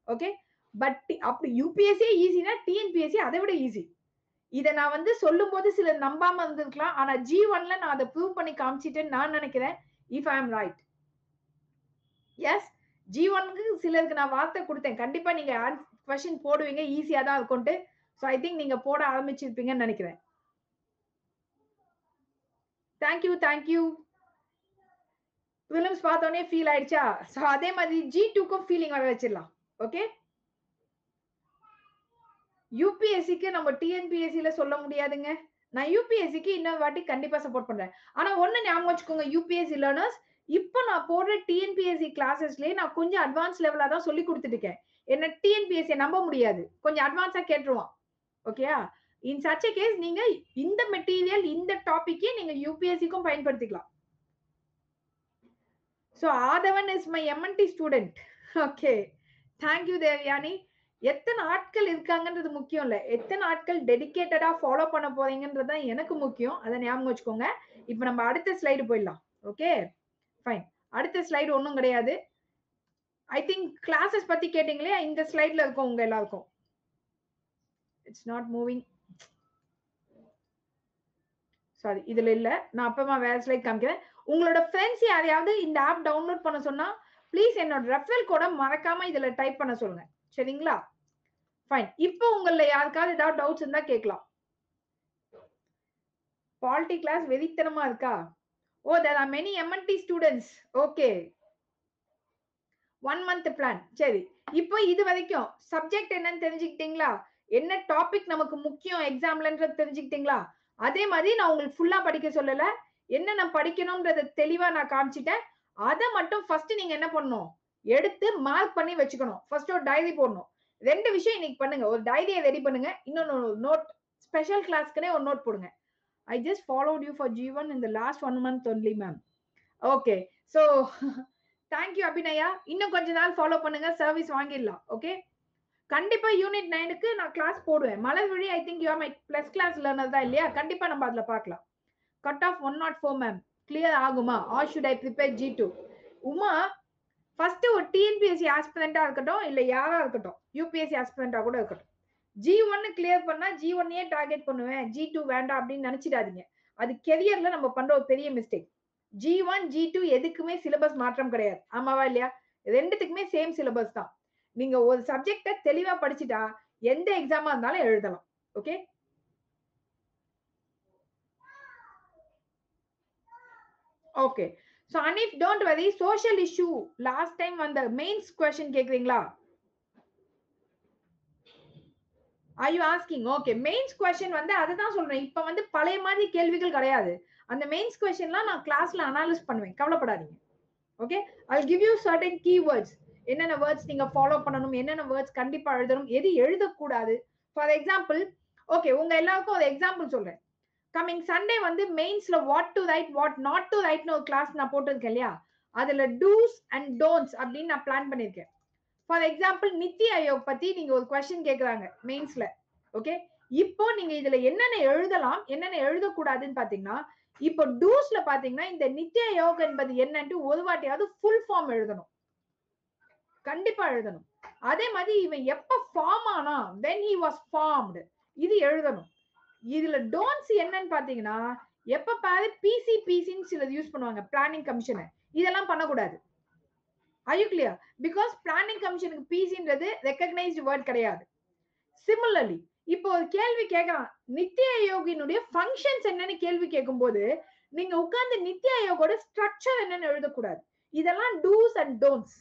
Okay? But அப்படி UPSC ஈஸினா TNPSC அதை விட ஈஸி இதை நான் வந்து சொல்லும் போது சிலர் நம்பாம இருந்திருக்கலாம் ஆனா G1ல நான் அதை ப்ரூவ் பண்ணி காமிச்சிட்டேன்னு நான் நினைக்கிறேன் if I am right yes G1க்கு சிலருக்கு நான் வார்த்தை கொடுத்தேன் கண்டிப்பா நீங்க கொஸ்டின் போடுவீங்க ஈஸியா தான் இருக்கும்ட்டு ஸோ ஐ திங்க் நீங்க போட ஆரம்பிச்சிருப்பீங்கன்னு நினைக்கிறேன் தேங்க்யூ ஃபிலிம்ஸ் பார்த்தோன்னே ஃபீல் ஆயிடுச்சா ஸோ அதே மாதிரி G2க்கும் ஃபீலிங் வர வச்சிடலாம் ஓகே யூபிஎஸ்சிக்கு நம்ம டிஎன்பிஎஸ்சில சொல்ல முடியாதுங்க. நான் யூபிஎஸ்சிக்கு இன்னொரு வாட்டி கண்டிப்பா சப்போர்ட் பண்றேன். ஆனா ஒண்ணு ஞாபகம் வச்சுக்கோங்க யூபிஎஸ்சி லேர்னர்ஸ், இப்போ நான் போடுற டிஎன்பிஎஸ்சி கிளாஸஸ்லயே நான் கொஞ்சம் அட்வான்ஸ் லெவலா தான் சொல்லி கொடுத்துட்டு இருக்கேன். என்ன டிஎன்பிஎஸ்சி நம்ப முடியாது. கொஞ்சம் அட்வான்ஸா கேட்டுருவான். ஓகேயா? இன் சச் a கேஸ் நீங்க இந்த மெட்டீரியல் இந்த டாபிக்கே நீங்க யூபிஎஸ்சிக்கும் பயன்படுத்திக்கலாம். So Aadhavan is my MNT student. Okay. Thank you Devayani. எத்தனை ஆட்கள் இருக்காங்கன்றது முக்கியம் இல்ல. எத்தனை ஆட்கள் டெடிகேட்டடா ஃபாலோ பண்ண போறீங்கன்றது தான் எனக்கு முக்கியம். அதை ஞாபகம் வச்சுக்கோங்க. இப்போ நம்ம அடுத்த ஸ்லைடு போயிடலாம். Okay fine. அடுத்த ஸ்லைடு ஒன்றும் கிடையாது. ஐ திங்க் கிளாஸஸ் பத்தி கேட்டீங்களே, இந்த ஸ்லைட்ல இருக்கும் உங்க எல்லாருக்கும். It's not moving. சாரி, இதுல இல்ல. நான் அப்பமா வேற ஸ்லைட் காமிக்கிறேன். உங்களோட ஃப்ரெண்ட்ஸ் யாரையாவது இந்த ஆப் டவுன்லோட் பண்ண சொன்னா ப்ளீஸ் என்னோட ரெஃபரல் கோட மறக்காம இதுல டைப் பண்ண சொல்லுங்க. சரிங்களா? ஃபைன். இப்போ உங்கள யாருக்காவது ஏதாவது டவுட்ஸ் இருந்தா கேட்கலாம். பாலிட்டி கிளாஸ் வெறித்தனமா இருக்கா? ஓ, there are many MNT students. Okay. 1 month plan. சரி. இப்போ இது வரைக்கும் சப்ஜெக்ட் என்னன்னு தெரிஞ்சுக்கிட்டீங்களா? என்ன டாபிக் நமக்கு முக்கியம் எக்ஸாம்லன்றது தெரிஞ்சுக்கிட்டீங்களா? அதே மாதிரி நான் உங்களுக்கு ஃபுல்லா படிக்க சொல்லல. என்ன நான் படிக்கணும்ன்றத தெளிவா நான் காமிச்சிட்டேன். அதை மட்டும் ஃபர்ஸ்ட் நீங்க என்ன பண்ணணும்? எடுத்து மார்க் பண்ணி வச்சுக்கணும். ஃபர்ஸ்ட் ஒரு டைரி போடணும். ரெண்டு விஷயம் இன்னைக்கு பண்ணுங்க. ஒரு டைரியை ரெடி பண்ணுங்க. இன்னொன்னு நோட், ஸ்பெஷல் கிளாஸ்க்குனே ஒரு நோட் போடுங்க. I just followed you for G1 in the last 1 month only, ma'am. Okay. So, thank you, Abhinaya. இன்னும் கொஞ்ச நாள் ஃபாலோ பண்ணுங்க. சர்வீஸ் வாங்கிடலாம். ஓகே. கண்டிப்பா யூனிட் 9க்கு நான் கிளாஸ் போடுவேன். Malarvizhi, I think you are my plus class learner தான் இல்லையா? கண்டிப்பா நம்ம அதுல பார்க்கலாம். Cut off 104 ma'am. கிளியர் ஆகுமா? Or should I prepare G2? Uma, first ஒரு டிஎன்பிஎஸ்சி ஆஸ்பிரண்டா இருக்கட்டும், இல்ல யாரா இருக்கட்டும், யூபிஎஸ்சி ஆஸ்பிரண்டா கூட இருக்கட்டும், G1 கிளியர் பண்ணா G1 டார்கெட் பண்ணுவேன், G2 வேண்டாம் அப்படின்னு நினைச்சிடாதீங்க. அது கெரியர்ல நம்ம பண்ற ஒரு பெரிய மிஸ்டேக். G1 G2 எதுக்குமே சிலபஸ் மாற்றம் கிடையாது. ஆமாவா இல்லையா? ரெண்டுத்துக்குமே சேம் சிலபஸ் தான். நீங்க ஒரு சப்ஜெக்ட தெளிவா படிச்சுட்டா எந்த எக்ஸாமா இருந்தாலும் எழுதலாம். Okay. Okay. So Anif, don't worry. Social issue last time வந்த மெயின்ஸ் question கேக்குறீங்களா? Are you asking? Okay. Mains question வந்து அதுதான் சொல்றேன். இப்ப வந்து பழைய மாதிரி கேள்விகள் கிடையாது. அந்த மெயின்ஸ் questionலாம் நான் கிளாஸ்ல அனாலிசிஸ் பண்ணுவேன். கவலைப்படாதீங்க. Okay. I'll give you certain keywords. என்னென்ன வேர்ட்ஸ் நீங்க ஃபாலோ பண்ணணும், என்னென்ன வேர்ட்ஸ் கண்டிப்பா எழுதணும், எது எழுதக்கூடாது. ஃபார் எக்ஸாம்பிள், ஓகே, உங்க எல்லாருக்கும் ஒரு எக்ஸாம்பிள் சொல்றேன். கமிங் சண்டே வந்து மெயின்ஸ்ல what to write, what not to ரைட்னு ஒரு கிளாஸ் நான் போட்டிருக்கேன் இல்லையா? அதுல டூஸ் அண்ட் டோன்ட்ஸ் அப்படின்னு நான் பிளான் பண்ணிருக்கேன். ஃபார் எக்ஸாம்பிள், நித்தி ஆயோக் பத்தி நீங்க ஒரு கொஸ்டின் கேக்குறாங்க மெயின்ஸ்ல. ஓகே. இப்போ நீங்க இதுல என்னென்ன எழுதலாம், என்னென்ன எழுதக்கூடாதுன்னு பாத்தீங்கன்னா, இப்போ டூஸ்ல பாத்தீங்கன்னா இந்த நித்தி ஆயோக் என்பது என்னன்னு ஒரு வாட்டியாவது ஃபுல் ஃபார்ம் எழுதணும். கண்டிப்பா எழுதணும். அதே மாதிரி இவன் எப்ப ஃபார்ம் ஆனா, when he was formed, இது எழுதணும். இதுல டோன்ட்ஸ் என்னன்னு பாத்தீங்கன்னா, எப்ப பாரு பிசிபிசின்னு சிலது யூஸ் பண்ணுவாங்க, பிளானிங் கமிஷன். இதெல்லாம் பண்ணக்கூடாது. Are you clear? Because planning கமிஷனுக்கு பிசின்றது ரெகக்னைஸ்டு வேர்ட் கிடையாது. சிமிலர்லி, இப்போ ஒரு கேள்வி கேட்கலாம், நித்தி ஆயோகினுடைய ஃபங்க்ஷன்ஸ் என்னன்னு கேள்வி கேட்கும் போது நீங்க உட்கார்ந்து நித்தி ஆயோகோட ஸ்ட்ரக்சர் என்னன்னு எழுதக்கூடாது. இதெல்லாம் டூஸ் அண்ட் டோன்ட்ஸ்.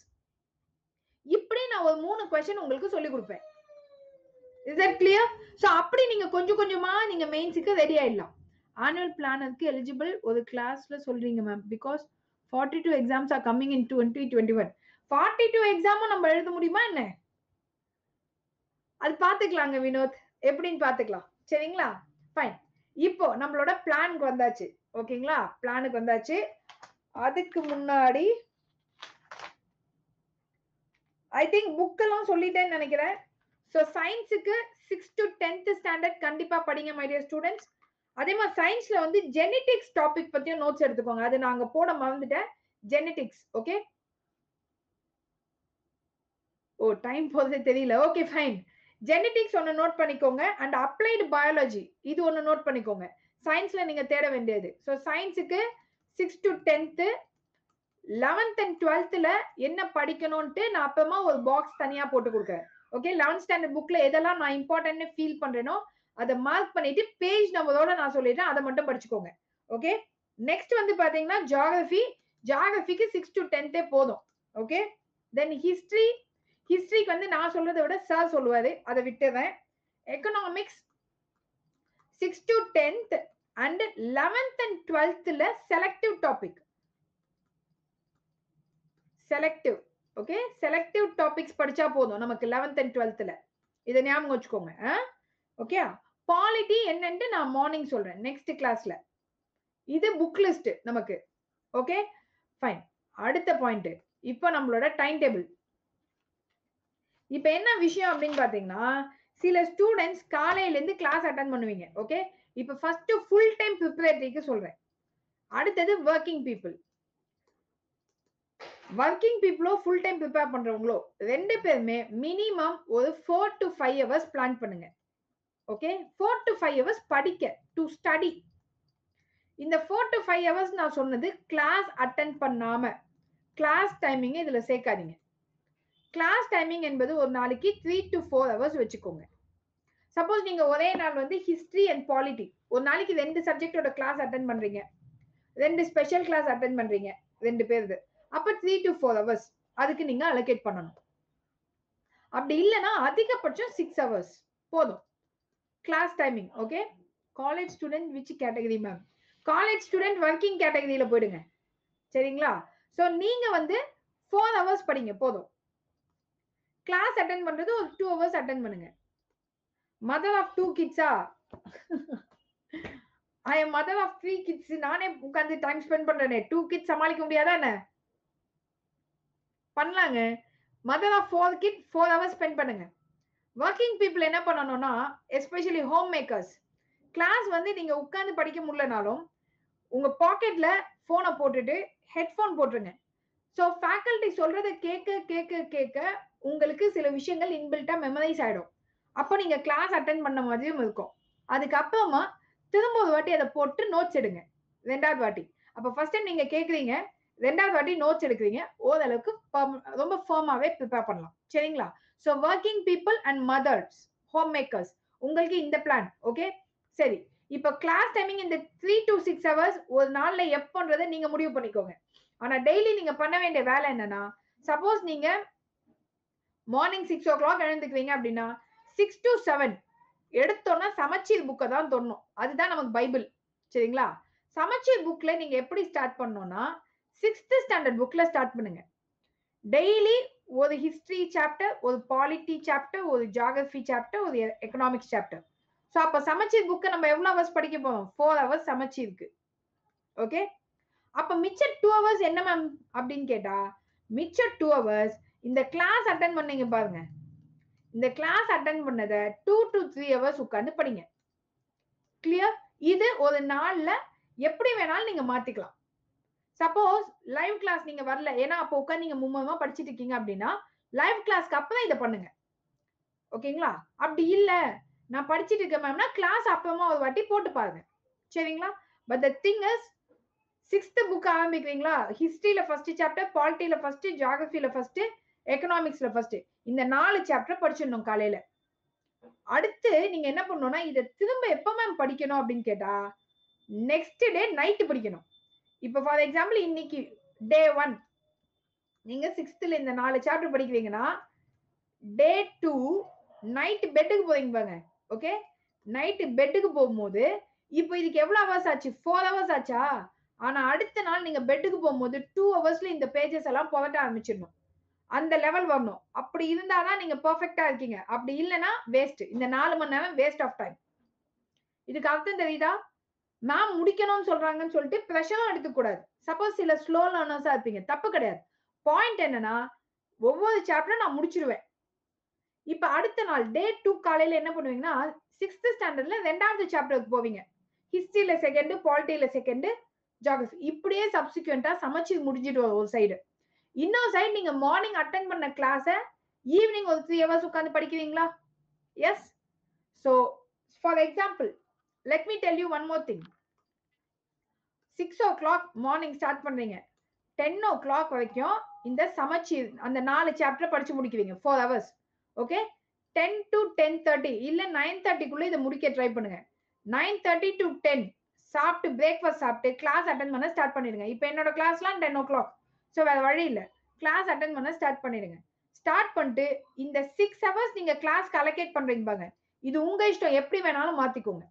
இப்படி நான் ஒரு 3 क्वेश्चन உங்களுக்கு சொல்லி கொடுப்பேன். Is that clear? So அப்படி நீங்க கொஞ்சம் கொஞ்சமா நீங்க மெயின்ஸ்க்கு ரெடி ஆயிடலாம். ஆனுவல் பிளானருக்கு எலிஜிபிள் ஒரு கிளாஸ்ல சொல்றீங்க ma'am, because 42 exams are coming in 2021. 42 எக்ஸாமும் நம்ம எழுத முடியுமா என்ன? அது பாத்துக்கலாங்க வினோத், எப்படின்னு பாத்துக்கலாம். சரிங்களா? ஃபைன். இப்போ நம்மளோட பிளானுக்கு வந்தாச்சு. ஓகேங்களா? பிளானுக்கு வந்தாச்சு. அதுக்கு முன்னாடி ஐ திங்க் புக் எல்லாம் சொல்லிட்டேன்னு நினைக்கிறேன். ஸோ சயின்ஸுக்கு 6th to 10th ஸ்டாண்டர்ட் கண்டிப்பா படிங்க மை டியர் ஸ்டூடெண்ட்ஸ். அதே மாதிரி சயின்ஸ்ல வந்து ஜெனடிக்ஸ் டாபிக் பத்தியும் நோட்ஸ் எடுத்துக்கோங்க. அது நாங்க போட மறந்துட்டேன். ஜெனடிக்ஸ். ஓகே. ஓ, டைம் போதே தெரியல. Okay fine. ஜெனடிக்ஸ் ஒன்னு நோட் பண்ணிக்கோங்க. அண்ட் அப்ளைடு பயாலஜி இது ஒன்னு நோட் பண்ணிக்கோங்க. சயின்ஸ்ல நீங்க தேட வேண்டியது. ஸோ சயின்ஸுக்கு 6th to 10th, 11th and 12thல என்ன படிக்கணும்ட்டு நான் அப்பமா ஒரு பாக்ஸ் தனியா போட்டு கொடுக்குறேன். ஓகே. 11th ஸ்டாண்டர்ட் புக்ல எதெல்லாம் நான் இம்பார்ட்டன்ட்னு ஃபீல் பண்றேனோ அதை மார்க் பண்ணிட்டு பேஜ் நம்பரோட நான் சொல்லிட்டேன். அதை மட்டும் படிச்சுக்கோங்க. ஓகே. நெக்ஸ்ட் வந்து பாத்தீங்கன்னா ஜியோகிராஃபி. ஜியோகிராஃபிக்கு 6th to 10th போதும். ஓகே. தென் ஹிஸ்டரி. ஹிஸ்டரிக்கு வந்து நான் சொல்றதை விட சார் சொல்லுவாரு, அதை விட்டுறேன். Economics 6 to 10th and 11th and 12th selective topic. Selective. Okay, selective topics படிச்சா போதும் நமக்கு 11th and 12th இத ஞாபகம் வச்சுக்கோங்க. ஓகே, பாலிட்டி என்னன்னு நான் மார்னிங் சொல்றேன் நெக்ஸ்ட் கிளாஸ்ல. இது புக் லிஸ்ட் நமக்கு. Okay fine. அடுத்த பாயிண்ட், இப்போ நம்மளோட டைம் டேபிள். இப்போ என்ன விஷயம் அப்படின்னு பாத்தீங்கன்னா, சில ஸ்டூடெண்ட்ஸ் காலையில இருந்து கிளாஸ் அட்டெண்ட் பண்ணுவீங்க. ஓகே, இப்போ ஃபர்ஸ்ட் ஃபுல் டைம் ப்ரிப்பரேட்டரிக்கு சொல்றேன். அடுத்தது ஒர்க்கிங் பீப்புள். ஒர்க்கிங் பீப்புளோ ஃபுல் டைம் ப்ரிப்பேர் பண்றவங்களோ ரெண்டு பேருமே மினிமம் ஒரு 4 to 5 hours பிளான் பண்ணுங்க. ஓகே, 4 to 5 hours படிக்க, டு ஸ்டடி. இந்த 4 to 5 hours நான் சொன்னது கிளாஸ் அட்டெண்ட் பண்ணாம. கிளாஸ் டைமிங் இதுல சேர்க்காதீங்க. கிளாஸ் டைமிங் என்பது ஒரு நாளைக்கு 3 to 4 hours வச்சுக்கோங்க. சப்போஸ் நீங்க ஒரே நாள் வந்து ஹிஸ்டரி அண்ட் பாலிட்டி, ஒரு நாளைக்கு 2 சப்ஜெக்டோட கிளாஸ் அட்டெண்ட் பண்றீங்க, 2 ஸ்பெஷல் கிளாஸ் அட்டெண்ட் பண்றீங்க 2 பேருக்கு, அப்ப 3 to 4 hours அதுக்கு நீங்க அலோகேட் பண்ணணும். அப்படி இல்லைன்னா அதிகபட்சம் 6 hours போதும் class timing. Okay, college student which category ma'am? College student working கேட்டகரியில போயிடுங்க. சரிங்களா? சோ நீங்க வந்து 4 hours படிங்க போதும். கிளாஸ் அட்டெண்ட் பண்றது ஒரு 2 hours அட்டெண்ட் பண்ணுங்க. மதர் ஆஃப் 2 கிட்ஸா? I am mother of 3 kids. நானே உட்கார்ந்து டைம் ஸ்பெண்ட் பண்றேனே. 2 கிட்ஸ் சமாளிக்க முடியாதா என்ன? பண்ணலாங்க. Mother of 4 kids 4 hours spend பண்ணுங்க. ஒர்க்கிங் பீப்புள் என்ன பண்ணணும்னா, எஸ்பெஷலி ஹோம் மேக்கர்ஸ், கிளாஸ் வந்து நீங்க உட்கார்ந்து படிக்க முடியலனாலும் உங்க பாக்கெட்ல போனை போட்டுட்டு ஹெட்போன் போட்டுருங்க. சோ ஃபேக்கல்டி சொல்றத கேட்க கேட்க கேட்க உங்களுக்கு சில விஷயங்கள் இன்பில்ட்டா மெமரைஸ் ஆயிடும். அப்போ நீங்க கிளாஸ் அட்டெண்ட் பண்ண மாதிரியும் இருக்கும். அதுக்கப்புறமா திரும்ப ஒரு வாட்டி அதை போட்டு நோட்ஸ் எடுங்க. 2வது வாட்டி. அப்ப ஃபர்ஸ்ட் டைம் நீங்க கேக்குறீங்க, 2வது வாட்டி நோட்ஸ் எடுக்கிறீங்க. ஓரளவுக்கு ரொம்ப ஃபர்மாவே ப்ரிப்பேர் பண்ணலாம். சரிங்களா? So working people and mothers, homemakers, உங்களுக்கு இந்த பிளான். ஓகே சரி. இப்ப கிளாஸ் டைமிங் இந்த 3 to 6 hours ஒரு நாள்ல எப்பன்றதை நீங்க முடிவு பண்ணிக்கோங்க. ஆனா டெய்லி நீங்க பண்ண வேண்டிய வேலை என்னன்னா, சப்போஸ் நீங்க மார்னிங் 6 o'clock எழுந்துக்கிறீங்க அப்படின்னா 6 to 7 எடுத்தோம்னா சமச்சீர் புக்கை தான் தொடணும். அதுதான் நமக்கு பைபிள். சரிங்களா? சமச்சீர் புக்ல நீங்க எப்படி ஸ்டார்ட் பண்ணணும்னா 6th ஸ்டாண்டர்ட் புக்ல ஸ்டார்ட் பண்ணுங்க. டெய்லி ஒரு ஹிஸ்டரி சாப்டர், ஒரு பாலிட்டி சாப்டர், ஒரு ஜியோகிராஃபி சாப்டர், ஒரு எக்கனாமிக்ஸ் சாப்டர். சோ அப்ப சமச்சீர் புக்கை நம்ம எவ்வளவு ஹவர்ஸ் படிக்க போறோம்? 4 hours சமச்சீருக்கு. ஓகே, அப்ப மிச்ச 2 hours என்ன மேம் அப்படின்னு கேட்டா, மிச்ச 2 hours இந்த கிளாஸ் அட்டெண்ட் பண்ணீங்க பாருங்க, இந்த கிளாஸ் அட்டெண்ட் பண்ணத 2 to 3 hours உட்கார்ந்து படிங்க. கிளியர்? இது ஒரு நாள்ல எப்படி வேணாலும் நீங்க மாத்திக்கலாம். சப்போஸ் லைவ் கிளாஸ் நீங்க வரல, ஏன்னா அப்போ உட்கார்ந்து நீங்க மும்மரமா படிச்சிட்டு இருக்கீங்க அப்படின்னா லைவ் கிளாஸ்க்கு அப்புறம் இதை பண்ணுங்க. ஓகேங்களா? அப்படி இல்ல நான் படிச்சிட்டு இருக்கேன் மேம்னா கிளாஸ் அப்புறமா ஒரு வாட்டி போட்டு பாருங்க. சரிங்களா? But the thing is 6th book ஆரம்பிக்கிறீங்களா, ஹிஸ்டரியில ஃபர்ஸ்ட் சாப்டர், பாலிட்டியில ஃபர்ஸ்ட், ஜியோகிராஃபில ஃபர்ஸ்ட், எக்கனாமிக்ஸ்ல ஃபர்ஸ்ட், இந்த 4 சாப்டர் படிச்சிடணும் காலையில. அடுத்து நீங்க என்ன பண்ணணும்னா, இதை திரும்ப எப்ப மேம் படிக்கணும் அப்படின்னு கேட்டா, நெக்ஸ்ட் டே நைட் படிக்கணும். இப்ப ஃபார் எக்ஸாம்பிள் இன்னைக்கு டே 1 நீங்க 6th இந்த 4 சாப்டர் படிக்கிறீங்கன்னா, டே 2 நைட் பெட்டுக்கு போறீங்க பாருங்க. ஓகே, நைட் பெட்டுக்கு போகும்போது இப்போ இதுக்கு எவ்வளவு ஹவர்ஸ் ஆச்சு? 4 hours ஆச்சா? ஆனா அடுத்த நாள் நீங்க பெட்டுக்கு போகும்போது 2 hours இந்த பேஜஸ் எல்லாம் புரட்ட ஆரம்பிச்சிடணும். அந்த லெவல் வரணும். அப்படி இருந்தாதான் நீங்க பெர்ஃபெக்ட்டா இருக்கீங்க. அப்படி இல்லைன்னா வேஸ்ட். இந்த 4 மணி நேரம் வேஸ்ட் ஆஃப் டைம். இதுக்கு அர்த்தம் தெரியுதா? மேம் முடிக்கணும்னு சொல்றாங்கன்னு சொல்லிட்டு ப்ரெஷரும் எடுத்துக்க கூடாது. சப்போஸ் சில ஸ்லோ லேர்னர்ஸா இருப்பீங்க, தப்பு கிடையாது. பாயிண்ட் என்னன்னா, ஒவ்வொரு சாப்டரும் நான் முடிச்சிருவேன். இப்ப அடுத்த நாள் டே 2 காலையில என்ன பண்ணுவீங்கன்னா, 6th ஸ்டாண்டர்ட்ல 2வது சாப்டருக்கு போவீங்க. ஹிஸ்டரியில செகண்ட், பாலிட்டியில செகண்ட், ஜியோகிராஃபி, இப்படியே சப்சிக்வெண்டா சமச்சீர் முடிஞ்சிட்டு ஒரு சைடு. இன்னொரு சைடு நீங்க மார்னிங் அட்டெண்ட் பண்ண கிளாஸ ஈவினிங் ஒரு 3 hours உட்கார்ந்து படிக்கிறீங்களா? Yes. So for example let me tell you one more thing. 6 o'clock morning start பண்றீங்க, 10 o'clock வரைக்கும் இந்த சமச்சீர் அந்த 4 சாப்டர் படிச்சு முடிக்கிறீங்க 4 hours. ஓகே, 10 to 10:30 இல்ல 9:30க்குள்ள இதை முடிக்க ட்ரை பண்ணுங்க. 9:30 to 10 சாப்பிட்டு பிரேக்ஃபாஸ்ட் சாப்பிட்டு கிளாஸ் அட்டெண்ட் பண்ண ஸ்டார்ட் பண்ணிடுங்க. இப்போ என்னோட கிளாஸ்லாம் 10 o'clock. ஸோ வேற வழி இல்லை, கிளாஸ் அட்டெண்ட் பண்ண ஸ்டார்ட் பண்ணிடுங்க. ஸ்டார்ட் பண்ணிட்டு இந்த 6 hours நீங்க கிளாஸ்க்கு அலோகேட் பண்றீங்க பாருங்க, இது உங்க இஷ்டம், எப்படி வேணாலும் மாத்திக்கோங்க.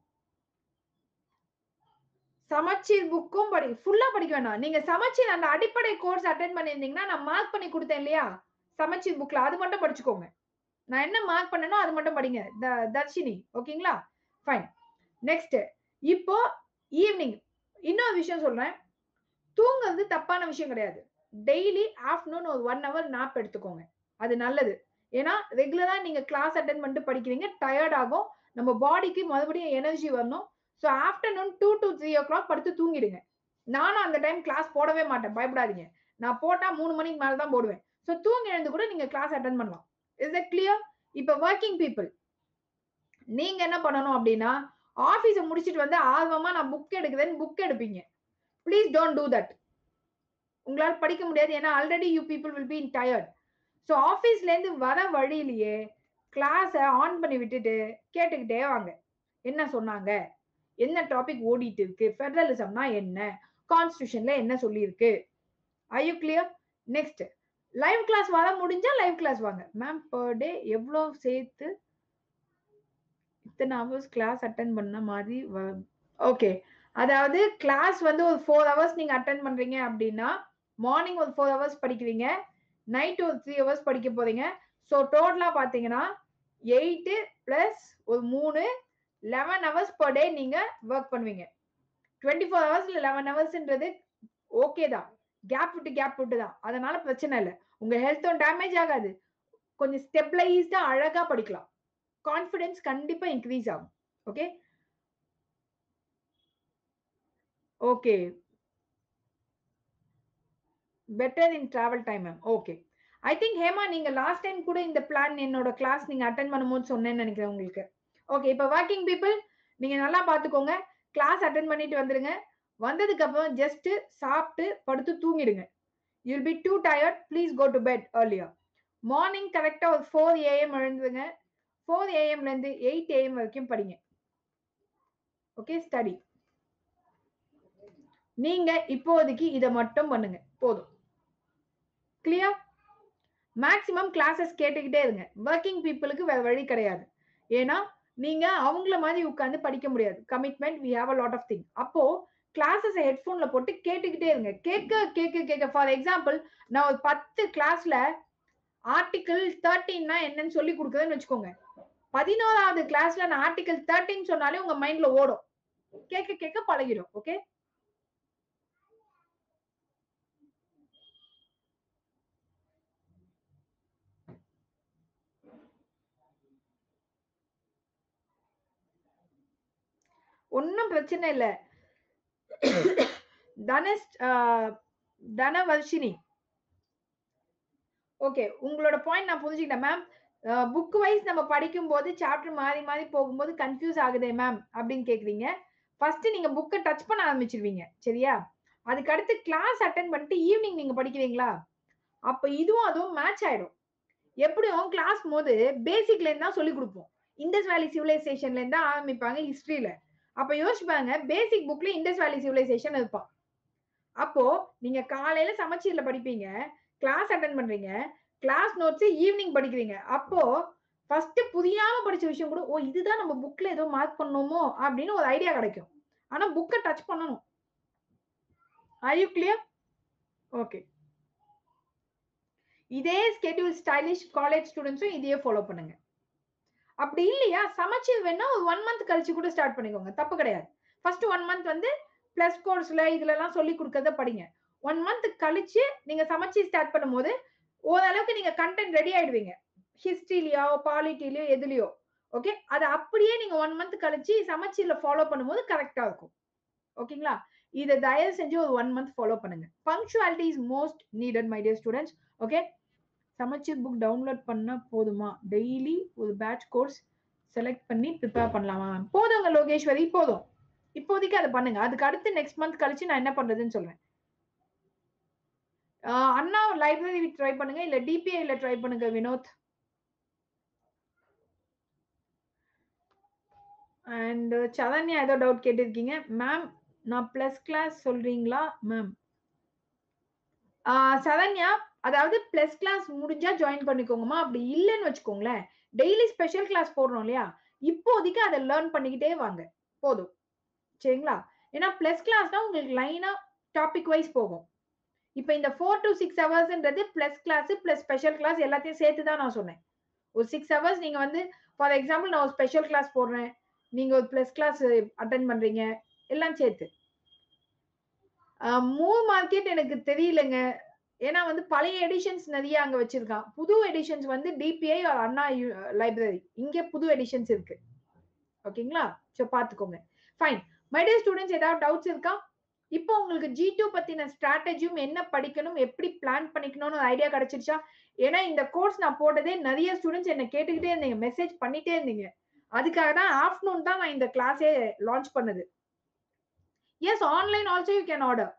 சமச்சீர் புக்கும் ஃபுல்லா படிக்க வேணாம். நீங்க சமச்சீர் அந்த அடிப்படை கோர்ஸ் அட்டெண்ட் பண்ணியிருந்தீங்கன்னா, நான் மார்க் பண்ணி குடுத்தேன் இல்லையா? சமச்சீர் புக்ல அது மட்டும் படிச்சுக்கோங்க. நான் என்ன மார்க் பண்ணனோ அது மட்டும் படிங்க. தர்ஷினி. ஓகேங்களா? ஃபைன். நெக்ஸ்ட். இப்போ ஈவினிங் இன்னொரு விஷயம் சொல்றேன். தூங்குறது தப்பான விஷயம் கிடையாது. டெய்லி ஆஃப்டர்நூன் ஒரு 1 ஹவர் நாப் எடுத்துக்கோங்க. அது நல்லது. ஏன்னா, ரெகுலரா நீங்க கிளாஸ் அட்டெண்ட் பண்ணிட்டு படிக்கிறீங்க. டயர்ட் ஆகும். நம்ம பாடிக்கு மறுபடியும் எனர்ஜி வரணும். சோ ஆஃப்டர்நூன் 2 to 3 படுத்து தூங்கிடுங்க. நானும் அந்த டைம் கிளாஸ் போடவே மாட்டேன். பயப்படாதீங்க. நான் போட்டா 3 மணிக்கு மேல தான் போடுவேன். சோ தூங்கி எழுந்து கூட நீங்க கிளாஸ் அட்டெண்ட் பண்ணலாம். Is that clear? இப்ப வொர்க்கிங் பீப்பிள் நீங்க என்ன பண்ணணும் அப்படின்னா, ஆபீஸ முடிச்சிட்டு வந்து ஆர்வமா நான் புக் எடுக்கிறேன்னு புக் எடுப்பீங்க. Please don't do that. உங்களால படிக்க முடியாது. ஏன்னா already you people will be in tired. So ஆபீஸ்ல இருந்து வர வழியிலேயே கிளாஸ ஆன் பண்ணி விட்டுட்டு கேட்டுக்கிட்டே வாங்க. என்ன சொன்னாங்க? என்ன டாபிக் ஓடிட்டு இருக்கு? ஃபெடரலிசம்னா என்ன? கான்ஸ்டிடியூஷன்ல என்ன சொல்லியிருக்கு? Are you clear? Next. Live class வர முடிஞ்சா லைவ் கிளாஸ் வாங்க. மேம் பெர் டே எவ்ளோ சேர்த்து இத்தனை ஹவர்ஸ் கிளாஸ் அட்டெண்ட் பண்ண மாதிரி ஓகே. அதாவது கிளாஸ் வந்து ஒரு 4 ஹவர்ஸ் நீங்க அட்டெண்ட் பண்றீங்க அப்படின்னா, மார்னிங் ஒரு 4 ஹவர்ஸ் படிக்கிறீங்க. நைட் ஒரு 3 ஹவர்ஸ் படிக்க போறீங்க. சோ டோட்டலா பாத்தீங்கன்னா 8 பிளஸ் ஒரு 3 11 ஹவர்ஸ் பெர் டே நீங்க வொர்க் பண்ணுவீங்க. 24 ஹவர்ஸ்ல 11 ஹவர்ஸ்ன்றது ஓகே தான். கேப் விட்டு தான். அதனால பிரச்சனை இல்ல. உங்க ஹெல்த்தும் டேமேஜ் ஆகாது. கொஞ்சம் ஸ்டெபிளைஸ்டா அழகா படிக்கலாம். கான்ஃபிடன்ஸ் கண்டிப்பா இன்க்ரீஸ் ஆகும். Okay? Okay. Better in travel time ma'am. Okay. I think Hema நீங்க லாஸ்ட் டைம் கூட இந்த பிளான் என்னோட கிளாஸ் நீங்க அட்டெண்ட் பண்ணும்போது சொன்னேன்னு நினைக்கிறேன் உங்களுக்கு. ஓகே. இப்ப வொர்க்கிங் பீப்பிள் நீங்க நல்லா பாத்துக்கோங்க. கிளாஸ் அட்டெண்ட் பண்ணிட்டு வந்துருங்க. வந்ததுக்கு அப்புறம் ஜஸ்ட் சாப்பிட்டு படுத்து தூங்கிடுங்க. You'll be too tired. Please go to bed earlier. Morning கரெக்டா ஒரு 4 AM எழுந்துருங்க. 4 AM ல இருந்து 8 AM வரைக்கும் படிங்க. Okay study. நீங்க இப்போதைக்கு இத மட்டும் பண்ணுங்க. போதும். கிளியர்? மேக்ஸிமம் கிளாஸஸ் கேட்டுக்கிட்டே இருங்க. வொர்க்கிங் பீப்பிளுக்கு வேற வழி கிடையாது. ஏன்னா, நீங்க அவங்கள மாதிரி உட்கார்ந்து படிக்க முடியாது. Commitment we have a lot of thing. அப்போ கிளாஸஸ் ஹெட்ஃபோன்ல போட்டு கேட்டுக்கிட்டே இருங்க. கேட்க ஃபார் எக்ஸாம்பிள் நான் ஒரு 10 கிளாஸ்ல ஆர்டிகிள் 13னா என்னன்னு சொல்லி கொடுக்குறேன்னு வச்சுக்கோங்க. 11வது கிளாஸ்ல நான் ஆர்டிகிள் 13 சொன்னாலே உங்க மைண்ட்ல ஓடும். கேட்க பழகிடும். ஓகே? ஒன்னும் பிரச்சனை இல்ல. தனவர்ஷினி. ஓகே. உங்களோட பாயிண்ட் நான் புரிஞ்சுக்கிட்டேன் மேம். புக் வைஸ் நம்ம படிக்கும்போது சாப்டர் மாறி மாறி போகும்போது கன்ஃப்யூஸ் ஆகுதே மேம் அப்படின்னு கேக்குறீங்க. ஃபர்ஸ்ட் நீங்க புக்க டச் பண்ண ஆரம்பிச்சிருவீங்க. சரியா? அதுக்கு அடுத்து கிளாஸ் அட்டெண்ட் பண்ணிட்டு ஈவினிங் நீங்க படிக்கிறீங்களா? அப்ப இதுவும் அதுவும் மேட்ச் ஆயிடும். எப்படியும் கிளாஸ் போது பேசிக்ல இருந்து தான் சொல்லி கொடுப்போம். இண்டஸ் வேலி சிவிலைசேஷன்ல இருந்து தான் ஆரம்பிப்பாங்க ஹிஸ்டரியில. அப்ப யோசிச்சு பாருங்க பேசிக் புக்ல இண்டஸ் வேலி சிவிலைசேஷன் இருப்பான். அப்போ நீங்க காலையில சமச்சீர்ல படிப்பீங்க. கிளாஸ் அட்டெண்ட் பண்றீங்க. கிளாஸ் நோட்ஸ் ஈவினிங் படிக்கிறீங்க. அப்போ ஃபர்ஸ்ட் புரியாம படிச்ச விஷயம் கூட, ஓ இதுதான் நம்ம புக்ல ஏதோ மார்க் பண்ணோமோ அப்படின்னு ஒரு ஐடியா கிடைக்கும். ஆனா புக்க டச் பண்ணணும். R you clear? ஓகே. இதே ஸ்கெட்யூல் ஸ்டைலிஷ் காலேஜ் ஸ்டூடண்ட்ஸும் இதையே ஃபாலோ பண்ணுங்க. அப்படி இல்லையா சமச்சீர் வேணா ஒரு 1 மந்த் கழிச்சு கூட ஸ்டார்ட் பண்ணிக்கோங்க. தப்பு கிடையாது. ஃபர்ஸ்ட் 1 மந்த் வந்து பிளஸ் கோர்ஸ்ல இதுல எல்லாம் சொல்லி கொடுக்கறத படிங்க. 1 மந்த் கழிச்சு நீங்க சமச்சீர் ஸ்டார்ட் பண்ணும்போது ஓரளவுக்கு நீங்க கண்டென்ட் ரெடி ஆயிடுவீங்க. ஹிஸ்டரிலயோ பாலிட்டிலயோ எதுலயோ ஓகே. அது அப்படியே நீங்க 1 மந்த் கழிச்சு சமச்சீர்ல ஃபாலோ பண்ணும்போது கரெக்டா இருக்கும். ஓகேங்களா? இத தயவு செஞ்சு ஒரு 1 மந்த் ஃபாலோ பண்ணுங்க. Punctuality is most needed my dear students. Okay. சமச்சீர் புக் டவுன்லோட் பண்ணா போதுமா? டெய்லி ஒரு பேட்ச் கோர்ஸ் செலக்ட் பண்ணி ப்ரிப்பேர் பண்ணலாமா? போதுங்க லோகேஸ்வரி போதும். இப்போதைக்கு அதை பண்ணுங்க. அதுக்கு அடுத்து நெக்ஸ்ட் மந்த் கழிச்சு நான் என்ன பண்றதுன்னு சொல்றேன். அண்ணா லைப்ரரி ட்ரை பண்ணுங்க இல்ல டிபிஐல ட்ரை பண்ணுங்க வினோத். அண்ட் சரண்யா ஏதோ டவுட் கேட்டிருக்கீங்க. மேம் நான் பிளஸ் கிளாஸ் சொல்றீங்களா மேம்? சரண்யா அதாவது பிளஸ் கிளாஸ் முடிஞ்சா ஜாயின் பண்ணிக்கோங்கம்மா. அப்படி இல்லைன்னு வச்சுக்கோங்களேன். டெய்லி ஸ்பெஷல் கிளாஸ் போடுறோம் இல்லையா? இப்போதைக்கு அதை லேர்ன் பண்ணிக்கிட்டே வாங்க போதும். சரிங்களா? ஏன்னா பிளஸ் கிளாஸ் தான் உங்களுக்கு லைனா டாபிக் வைஸ் போகும். இப்ப இந்த 4 to 6 ஹவர்ஸ்ன்றது plus class plus special class எல்லாத்தையும் சேர்த்து தான் நான் சொன்னேன். ஒரு 6 ஹவர்ஸ் நீங்க வந்து ஃபார் எக்ஸாம்பிள் நான் ஒரு ஸ்பெஷல் கிளாஸ் போடுறேன், நீங்க ஒரு பிளஸ் கிளாஸ் அட்டெண்ட் பண்றீங்க, எல்லாம் சேர்த்து. மூவ் மார்க்கெட் எனக்கு தெரியலங்க. ஏன்னா வந்து பழைய எடிஷன்ஸ் நிறைய அங்க வச்சிருக்கான். புது எடிஷன்ஸ் வந்து டிபிஐ அண்ணா லைப்ரரி இங்க புது எடிஷன்ஸ் இருக்கு. ஓகேங்களா? சோ பாத்துக்கோங்க. ஃபைன். மை டியர் ஸ்டூடெண்ட்ஸ், ஏதாவது டவுட்ஸ் இருக்கா? இப்போ உங்களுக்கு G2 பத்தின ஸ்ட்ராட்டஜியும் என்ன படிக்கணும், எப்படி பிளான் பண்ணிக்கணும்னு ஐடியா கிடைச்சிருச்சா? ஏன்னா இந்த கோர்ஸ் நான் போட்டதே நிறைய ஸ்டூடெண்ட்ஸ் என்ன கேட்டுக்கிட்டே இருந்தீங்க, மெசேஜ் பண்ணிட்டே இருந்தீங்க. அதுக்காக தான் ஆஃப்டர்நூன் தான் நான் இந்த கிளாஸே லான்ச் பண்ணது. Yes, online also you can order.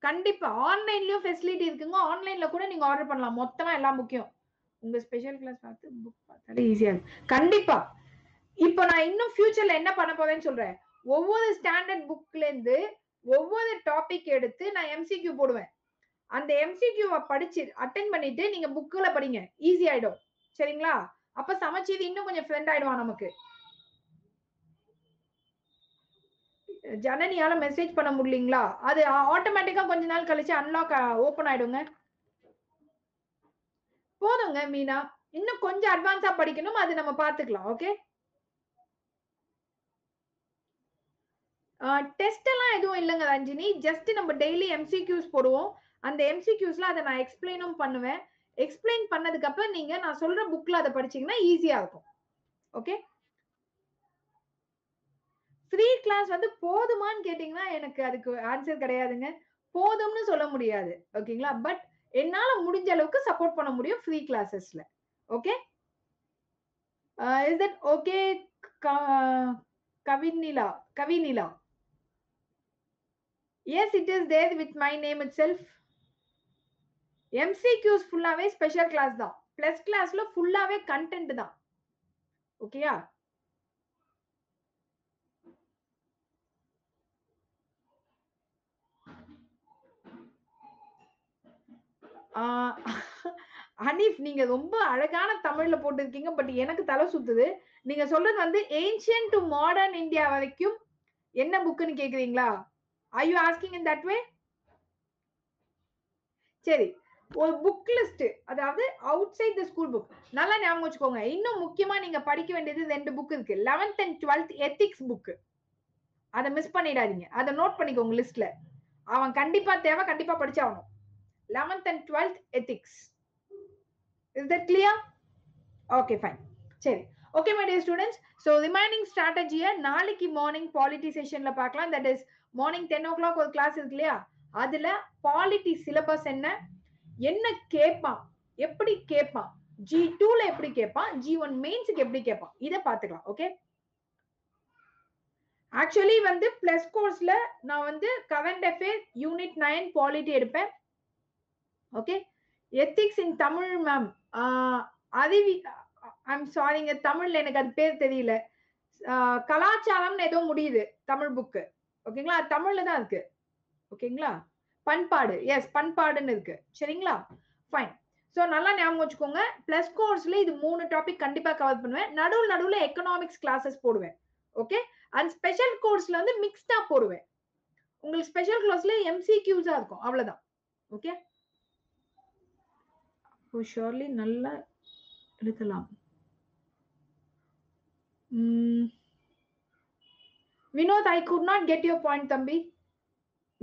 கண்டிப்பா ஆன்லைன்லயும் ஃபெசிலிட்டி இருக்குங்க. ஆன்லைன்ல கூட நீங்க ஆர்டர் பண்ணலாம். மொத்தமா எல்லா புக்கையும் உங்க ஸ்பெஷல் கிளாஸ் பார்த்து புக் பார்த்தாலே ஈஸியா இருக்கு. கண்டிப்பா. இப்போ நான் இன்னும் ஃபியூச்சர்ல என்ன பண்ண போறேன்னு சொல்றேன். ஒவ்வொரு ஸ்டாண்டர்ட் புக்ல இருந்து ஒவ்வொரு டாபிக் எடுத்து நான் எம்சிக்யூ போடுவேன். அந்த எம்சிக்யூவை படிச்சு அட்டென்ட் பண்ணிட்டு நீங்க புக்ல படிங்க. ஈஸி ஆயிடும். சரிங்களா? அப்ப சமச்சீர் இன்னும் கொஞ்சம் ஃப்ரெண்ட் ஆயிடுவான் நமக்கு. ஜனனியால மெசேஜ் பண்ண முடியலீங்களா? அது ஆட்டோமேட்டிக்கா கொஞ்ச நாள் கழிச்சு அன்லாக் ஓபன் ஆயிடுங்க. போதுங்க மீனா. இன்னும் கொஞ்சம் அட்வான்ஸா படிக்கணும். அது நம்ம பாத்துக்கலாம். ஓகே? டெஸ்ட் எல்லாம் எதுவும் இல்லைங்க ரஞ்சினி. ஜஸ்ட் நம்ம டெய்லி எம்சிக்யூஸ் போடுவோம். அந்த எம்சிக்யூஸ்ல அதை நான் எக்ஸ்பிளைனும் பண்ணுவேன். எக்ஸ்பிளைன் பண்ணதுக்கு அப்புறம் நீங்க நான் சொல்ற புக்ல அதை படிச்சீங்கன்னா ஈஸியா இருக்கும். ஓகே? ஃப்ரீ கிளாஸ் வந்து போதுமான்னு கேட்டீங்கன்னா எனக்கு அதுக்கு ஆன்சர் கிடையாதுங்க. போதும்னு சொல்ல முடியாது. ஓகேங்களா? பட் என்னால முடிஞ்ச அளவுக்கு சப்போர்ட் பண்ண முடியும் ஃப்ரீ கிளாஸஸ்ல. ஓகே? இஸ் தட் ஓகே கவினிலா? Kavinila. Yes, it is there with my name itself. MCQs ஃபுல்லாவே ஸ்பெஷல் கிளாஸ் தான். பிளஸ் கிளாஸ்ல ஃபுல்லாவே கண்டென்ட் தான். ஓகேயா? ஹனீஃப், நீங்க ரொம்ப அழகான தமிழ்ல போட்டிருக்கீங்க. பட் எனக்கு தலை சுத்துது. நீங்க சொல்றது வந்து ஏன்ஷியன்ட் டு மாடர்ன் இந்தியா வரைக்கும் என்ன புக்னு கேக்குறீங்களா? Are you asking in that way? சரி, ஒரு புக் லிஸ்ட், அதாவது outside the school book. நல்லா ஞாபகம் வச்சுக்கோங்க. இன்னும் முக்கியமா நீங்க படிக்க வேண்டியது 2 புக் இருக்கு. 11th and 12th ethics book. அதை மிஸ் பண்ணிடாதீங்க. அதை நோட் பண்ணிக்கோங்க லிஸ்ட்ல. அவன் கண்டிப்பா தேவை, கண்டிப்பா படிச்சாகணும். 11th and 12th ethics. Is that clear? Okay, fine. சரி, okay my dear students. So remaining ஸ்ட்ராட்டஜியை நாளைக்கு மார்னிங் பாலிட்டி செஷன்ல பார்க்கலாம். தட் இஸ் மார்னிங் 10 o'clock ஒரு கிளாஸ் இருக்கு இல்லையா? அதுல பாலிட்டி சிலபஸ் என்ன கேட்பான், எப்படி கேட்பான், G2ல எப்படி கேட்பான், G1 மெயின்ஸ்க்கு எப்படி கேட்பான், இதை பார்த்துக்கலாம். ஓகே? ஆக்சுவலி வந்து பிளஸ் கோர்ஸ்ல நான் வந்து கரண்ட் அஃபேர் யூனிட் 9 பாலிட்டி எடுப்பேன். Okay? Ethics in Tamil ma'am. I'm சாரிங்க, தமிழ்ல எனக்கு அது பேர் தெரியல. கலாச்சாரம்னு ஏதோ முடியுது தமிழ் புக்கு. ஓகேங்களா? தமிழ்ல தான் இருக்கு. ஓகேங்களா? பண்பாடு, எஸ் பண்பாடுன்னு இருக்கு. சரிங்களா? ஃபைன். சோ நல்லா ஞாபகம் வச்சுக்கோங்க. பிளஸ் கோர்ஸ்ல இது 3 டாபிக் கண்டிப்பா கவர் பண்ணுவேன். நடுவுல எக்கனாமிக்ஸ் கிளாஸஸ் போடுவேன். ஓகே? அண்ட் ஸ்பெஷல் கோர்ஸ்ல வந்து மிக்ஸ்டா போடுவேன். உங்களுக்கு ஸ்பெஷல் கிளாஸ்ல எம்சிக்யூஸா இருக்கும். அவ்வளவுதான். ஓகே? ஷூர்லி நல்லா எழுதலாம். Vinod, I could not get your point தம்பி.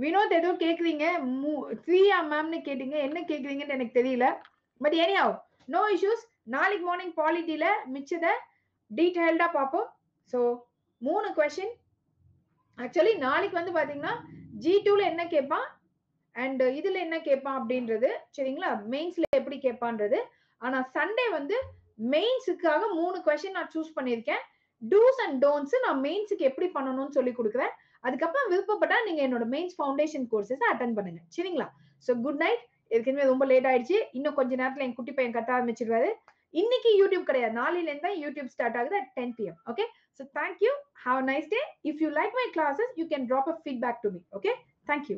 வினோத், ஏதோ கேக்குறீங்க. ஃப்ரீயா மேம்னு கேட்டீங்க. என்ன கேக்குறீங்கன்னு எனக்கு தெரியல. But anyhow, no issues. நாளைக்கு மார்னிங் பாலிட்டில மிச்சத டீடைல்டா பார்ப்போம். So 3 question. ஆக்சுவலி நாளைக்கு வந்து பாத்தீங்கன்னா G2ல என்ன கேட்பான் அண்ட் இதுல என்ன கேட்பான் அப்படின்றது. சரிங்களா? மெயின்ஸ்ல எப்படி கேட்பான்றது. ஆனா சண்டே வந்து மெயின்ஸுக்காக 3 கொஸ்டின் நான் சூஸ் பண்ணியிருக்கேன். டூஸ் அண்ட் டோன்ட்ஸ் நான் மெயின்ஸுக்கு எப்படி பண்ணணும்னு சொல்லி கொடுக்குறேன். அதுக்கப்புறம் விருப்பப்பட்டா நீங்க என்னோட மெயின்ஸ் ஃபவுண்டேஷன் கோர்சஸ் அட்டென்ட் பண்ணுங்க. சரிங்களா? So good night. ஏற்கனவே ரொம்ப லேட் ஆயிடுச்சு. இன்னும் கொஞ்ச நேரத்துல என் குட்டி பையன் கத்த ஆரம்பிச்சிருவாரு. இன்னைக்கு யூடியூப் கிடையாது, நாளையில இருந்தா யூடியூப் ஸ்டார்ட் ஆகுது at 10 PM. Okay? So thank you. Have a nice day. If you like my classes, you can drop a feedback to me. Okay? Thank you.